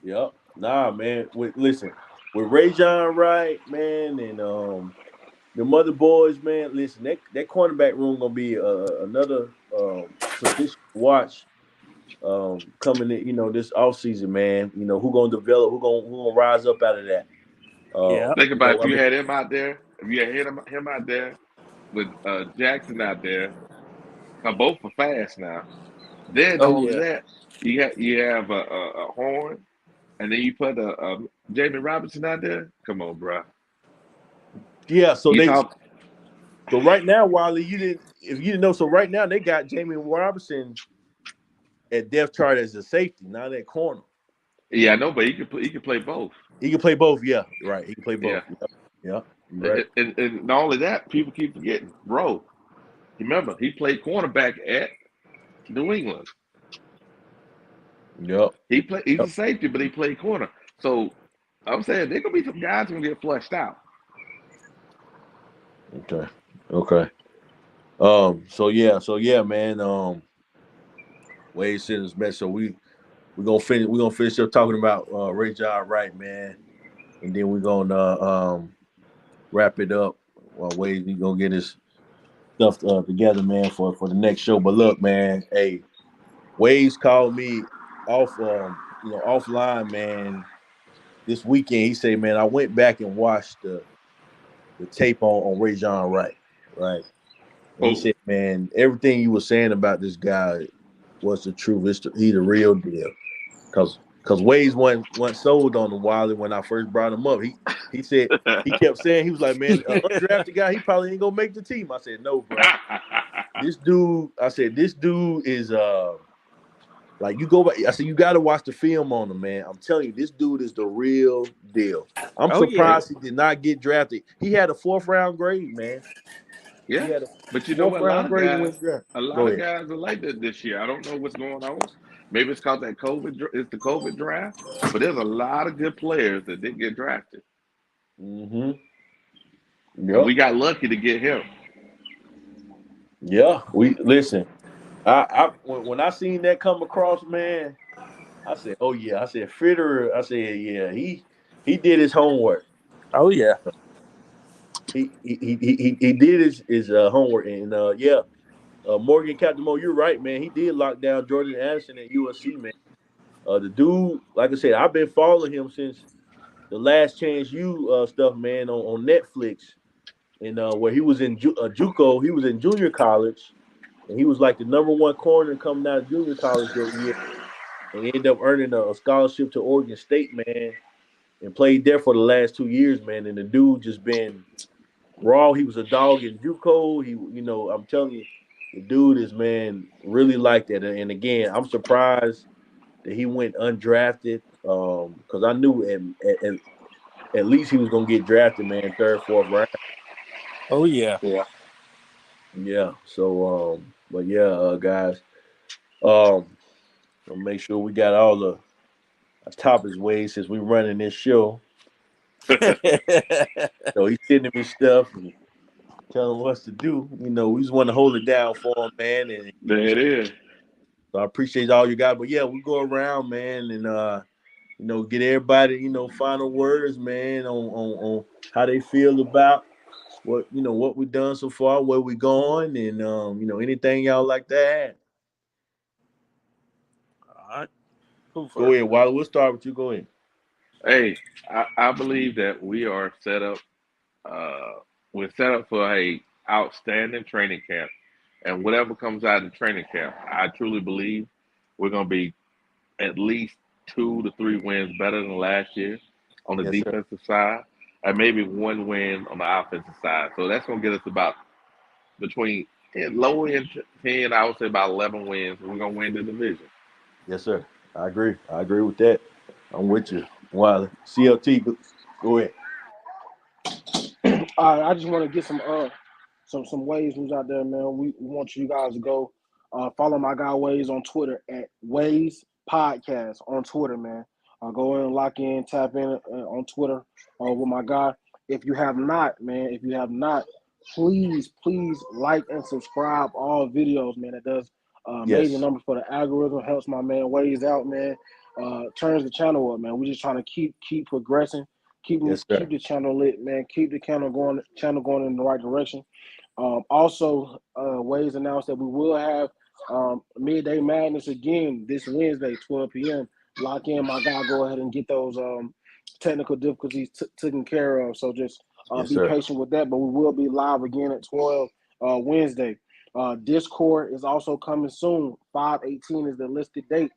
Yep. Nah, man. Listen, with Ray John Wright, man, and the mother boys, man. Listen, that cornerback room gonna be another position to watch coming in. This offseason, man. Who gonna develop? Who gonna rise up out of that? Yeah. Think about if I you mean, had him out there, if you had him out there with Jackson out there, both are fast now. Then not Oh only yeah. that, you have a Horn, and then you put a Jamie Robinson out there. Come on, bro. yeah. So You they talk. so right now, Wiley, if you didn't know, so right now they got Jamie Robinson at depth chart as a safety, not at corner. Yeah, I know, but he could play both. He can play both. Yeah, right. He can play Yeah, both. Yep. Yep. You're right. and not only that, people keep forgetting, bro. Remember, he played cornerback at New England. Yep. He's Yep. a safety, but he played corner. So I'm saying there gonna be some guys gonna get flushed out. Okay. Okay. So yeah, man. Wade sent us back. So we're gonna finish up talking about Ray John Wright, man, and then we're gonna wrap it up. Wade, he gonna get his stuff together, man, for the next show. But look, man, hey, Wade's called me offline, man, this weekend. He said, man, I went back and watched the tape on Ray John Wright, right? And he Oh, said, man, everything you were saying about this guy was the truth. He the real deal. Cause Wade's wasn't sold on him Wiley when I first brought him up. He said he kept saying he was like, man, an undrafted guy, he probably ain't gonna make the team. I said, no, bro. This dude is like you go back. I said you got to watch the film on him, man. I'm telling you, this dude is the real deal. I'm Oh yeah. yeah, surprised he did not get drafted. He had a 4th-round grade, man. He yeah. had a But you know fourth what? round grade when he went drafted. A lot Go of ahead. guys are like that this year. I don't know what's going on. Maybe it's called that COVID. It's the COVID draft. But there's a lot of good players that didn't get drafted, Mm-hmm. and Yep. we got lucky to get him. Yeah. We listen. When I seen that come across, man, I said, "Oh yeah." I said, "Fitterer." I said, "Yeah." He did his homework. Oh yeah. He did his homework, and yeah, Morgan Captain Mo, you're right, man. He did lock down Jordan Anderson at USC, man. The dude, like I said, I've been following him since the Last Chance U stuff, man, on Netflix, and where he was in JUCO, he was in junior college, and he was like the #1 corner coming out of junior college that year, and he ended up earning a scholarship to Oregon State, man, and played there for the last 2 years, man. And the dude just been raw. He was a dog in JUCO. I'm telling you, the dude is, man, really like that. And again, I'm surprised that he went undrafted because I knew at least he was gonna get drafted, man, 3rd, 4th round. Oh yeah. Yeah. So, but yeah, guys, um, we'll make sure we got all the topics ways since we're running this show. So he's sending me stuff and telling us to do. We just want to hold it down for him, man, and There it is. so I appreciate all you guys. But yeah, we go around, man, and get everybody, final words, man, on how they feel about what we done so far, where we going, and anything y'all like that. All right. Who Go first? ahead, Wilder. We'll start with you. Go ahead. Hey, I believe that we are set up. Uh, we're set up for a outstanding training camp, and whatever comes out of training camp, I truly believe we're going to be at least 2 to 3 wins better than last year on the Yes, sir. defensive side, and maybe 1 win on the offensive side. So that's going to get us about between low end 10, I would say about 11 wins. We're going to win the division. Yes, sir. I agree. I agree with that. I'm with you, Wilder. CLT, go ahead. I just want to get some Waves news out there, man. We want you guys to go follow my guy Waves on Twitter at Waves Podcast on Twitter, man. Go in, lock in, tap in on Twitter with my guy. If you have not, man, please like and subscribe all videos, man. It does amazing Yes. numbers for the algorithm. Helps my man Waves out, man. Turns the channel up, man. We're just trying to keep progressing. Yes, Keep sir. the channel lit, man. Keep the channel going in the right direction. Also, Waves announced that we will have midday madness again this Wednesday, 12 p.m. Lock in, my guy. Go ahead and get those technical difficulties taken care of. So just Yes, be sir. patient with that. But we will be live again at 12 Wednesday. Discord is also coming soon. 5/18 is the listed date.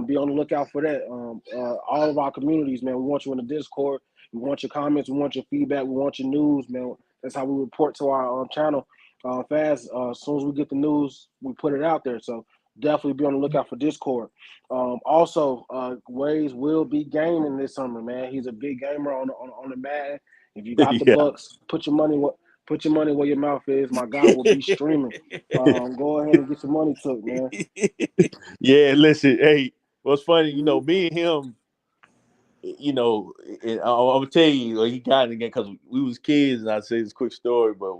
Be on the lookout for that. All of our communities, man, we want you in the Discord. We want your comments. We want your feedback. We want your news, man. That's how we report to our channel fast. As soon as we get the news, we put it out there. So definitely be on the lookout for Discord. Also, Waze will be gaming this summer, man. He's a big gamer on the Madden. If you got the Yeah. Bucks, put your money where your mouth is. My guy will be streaming. Go ahead and get your money took, man. Yeah, listen, hey, what's funny, me and him, I'm gonna tell you, he got it again because we was kids, and I'd say this quick story, but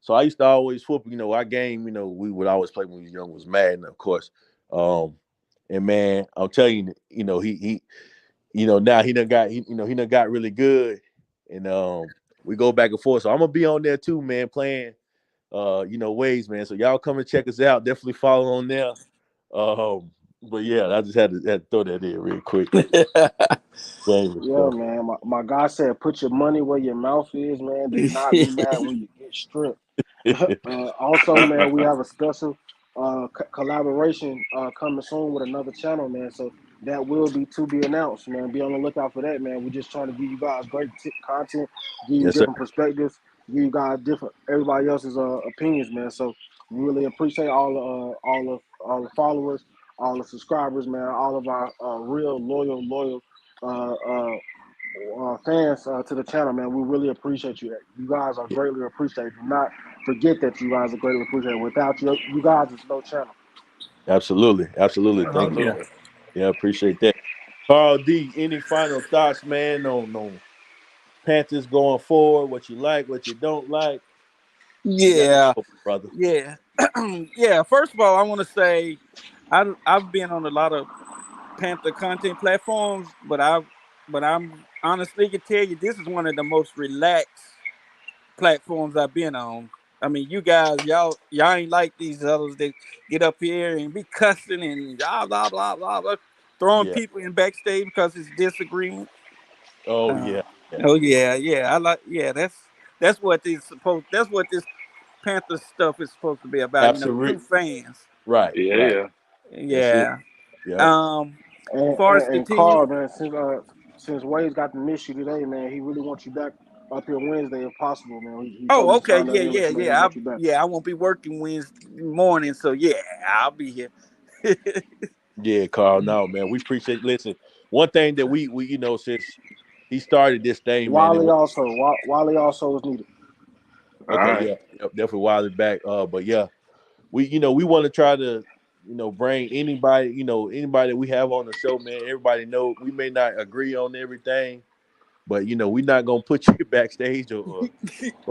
so I used to always flip, our game, we would always play when we was young was Madden, of course. And man, I'm telling you, now he done got really good, and we go back and forth. So I'm gonna be on there too, man, playing, Waves, man. So y'all come and check us out. Definitely follow on there. But yeah, I just had to throw that in real quick. Game and Yeah, stuff. man. My guy said, put your money where your mouth is, man. Do not be mad when you get stripped. Also, man, we have a special collaboration coming soon with another channel, man. So that will be to be announced, man. Be on the lookout for that, man. We're just trying to give you guys great content, give you Yes, sir. different perspectives, give you guys different everybody else's opinions, man. So we really appreciate all the followers, all the subscribers, man. All of our real loyal uh, uh, fans to the channel, man. We really appreciate you. You guys are greatly appreciated. Do not forget that you guys are greatly appreciated. Without you guys, it's no channel. Absolutely. Absolutely. Oh Thank you. yeah. Absolutely. Yeah, appreciate that. Carl D, any final thoughts, man, on Panthers going forward? What you like, what you don't like? You got the Yeah. floor, brother. Yeah. Yeah. First of all, I want to say I've been on a lot of Panther content platforms, but I'm honestly can tell you this is one of the most relaxed platforms I've been on. I mean, you guys, y'all ain't like these others that get up here and be cussing and blah blah blah blah, blah throwing Yeah. people in backstage because it's disagreement. Oh Uh, yeah. Yeah. oh yeah, yeah. I like yeah. That's what this supposed. That's what this Panther stuff is supposed to be about. True Absolutely. fans. Right. Yeah, Right. yeah. Absolutely. Yeah. Yep. Um. And, Far as and, the and team. Carl, man, since Wade's got to miss you today, man, he really wants you back up here Wednesday if possible, man. He told Oh, me to okay. sign that Yeah, in, let yeah, you know he yeah. wants you back. I won't be working Wednesday morning, so yeah, I'll be here. Yeah, Carl. No, man. We appreciate listen. One thing that we since he started this thing, man, it was Wally also was needed. All okay, right. yeah, yep, definitely Wiley back. But yeah, we want to try to bring anybody that we have on the show, man. Everybody know we may not agree on everything, but we're not gonna put you backstage or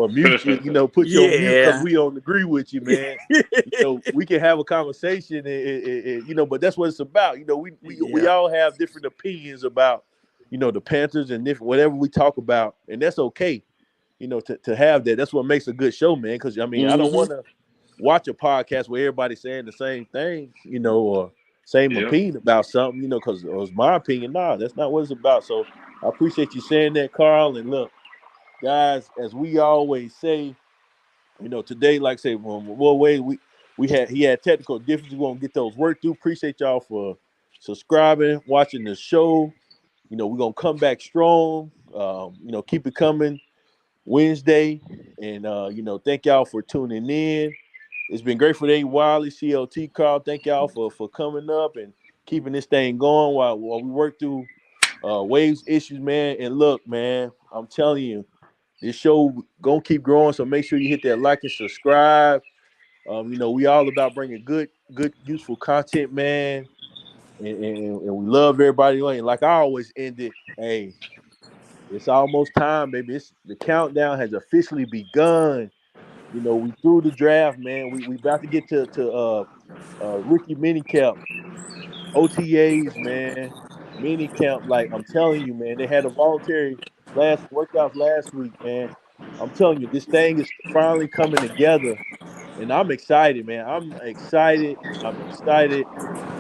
mute you, put you on mute because Yeah. we don't agree with you, man. We can have a conversation, and but that's what it's about. We Yeah. all have different opinions about the Panthers and different whatever we talk about, and that's okay. to have that. That's what makes a good show, man. Because I mean, I don't want to watch a podcast where everybody's saying the same thing, or same Yep. opinion about something, because it was my opinion. Nah, that's not what it's about. So I appreciate you saying that, Carl. And look, guys, as we always say, today, like I say, way he had technical difficulties. We're gonna get those worked through. Appreciate y'all for subscribing, watching the show. We're gonna come back strong. Keep it coming Wednesday, and thank y'all for tuning in. It's been great for the Wiley CLT Carl. Thank y'all for coming up and keeping this thing going while we work through Waves issues, man. And look, man, I'm telling you, this show gonna keep growing. So make sure you hit that like and subscribe. We all about bringing good, useful content, man. And we love everybody. And like I always end it, hey, it's almost time, baby. The countdown has officially begun. We through the draft, man. We about to get to rookie minicamp, OTAs, man. Minicamp, like I'm telling you, man. They had a voluntary workouts last week, man. I'm telling you, this thing is finally coming together, and I'm excited, man. I'm excited. I'm excited.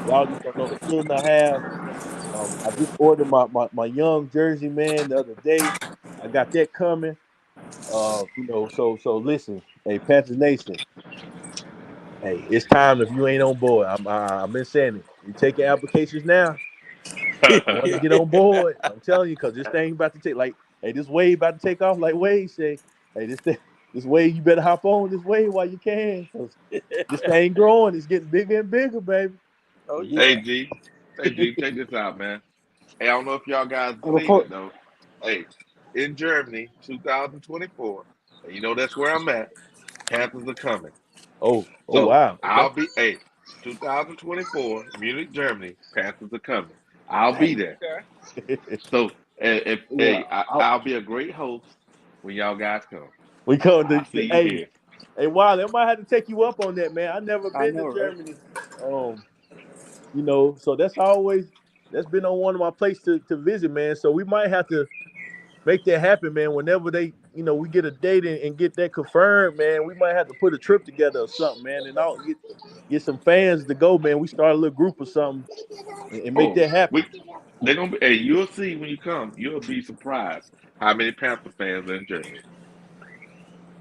Y'all just don't know the feeling I have. I just ordered my young jersey, man, the other day. I got that coming. So listen, hey, Panthers Nation, hey, it's time if you ain't on board. I've been saying it. We taking applications now. Want to get on board? I'm telling you, because this thing about to take hey, this wave about to take off. Like Wade say, hey, this wave, you better hop on this wave while you can, because this thing growing. It's getting bigger and bigger, baby. Oh Hey yeah. G, hey G, check this out, man. Hey, I don't know if y'all guys have And seen before it though. Hey, in Germany, 2024, and that's where I'm at. Panthers are coming. Oh So wow. Okay. I'll be 2024, Munich, Germany. Panthers are coming. I'll be Dang. there. Okay. So if yeah, I'll be a great host when y'all guys come. We come I'll to see you hey, here. hey, Wiley, I might have to take you up on that, man. I never I been to know, right? Germany. Um, so that's been on one of my places to visit, man. So we might have to make that happen, man. Whenever we get a date and get that confirmed, man, we might have to put a trip together or something, man. And I'll get some fans to go, man. We start a little group or something and make Oh, that happen. they're gonna be. Hey, you'll see when you come. You'll be surprised how many Panther fans are in Germany.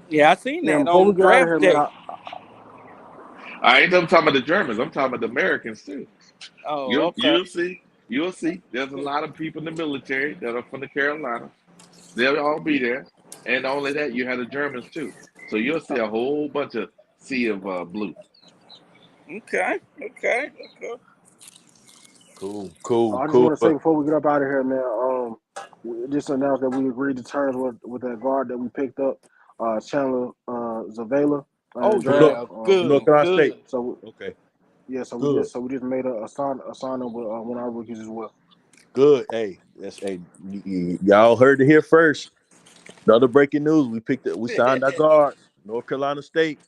Yeah, I seen yeah. that Before we on get out of draft here, man, day. I ain't talking about the Germans. I'm talking about the Americans too. Oh, You'll okay. you'll see. You'll see. There's a lot of people in the military that are from the Carolinas. They'll all be there. And not only that, you have the Germans too. So you'll see a whole bunch of sea of blue. Okay. Okay. Okay. Cool, cool, I just cool. want to say before we get up out of here, man. We just announced that we agreed to terms with that guard that we picked up, Chandler Zavala in the Oh From North, draft. yeah. from Good. North Carolina State. Good. So Okay, yeah, so we good, just made a sign up with one of our rookies as well. good. Hey, y'all heard it here first. Another breaking news: we signed our guard, North Carolina State.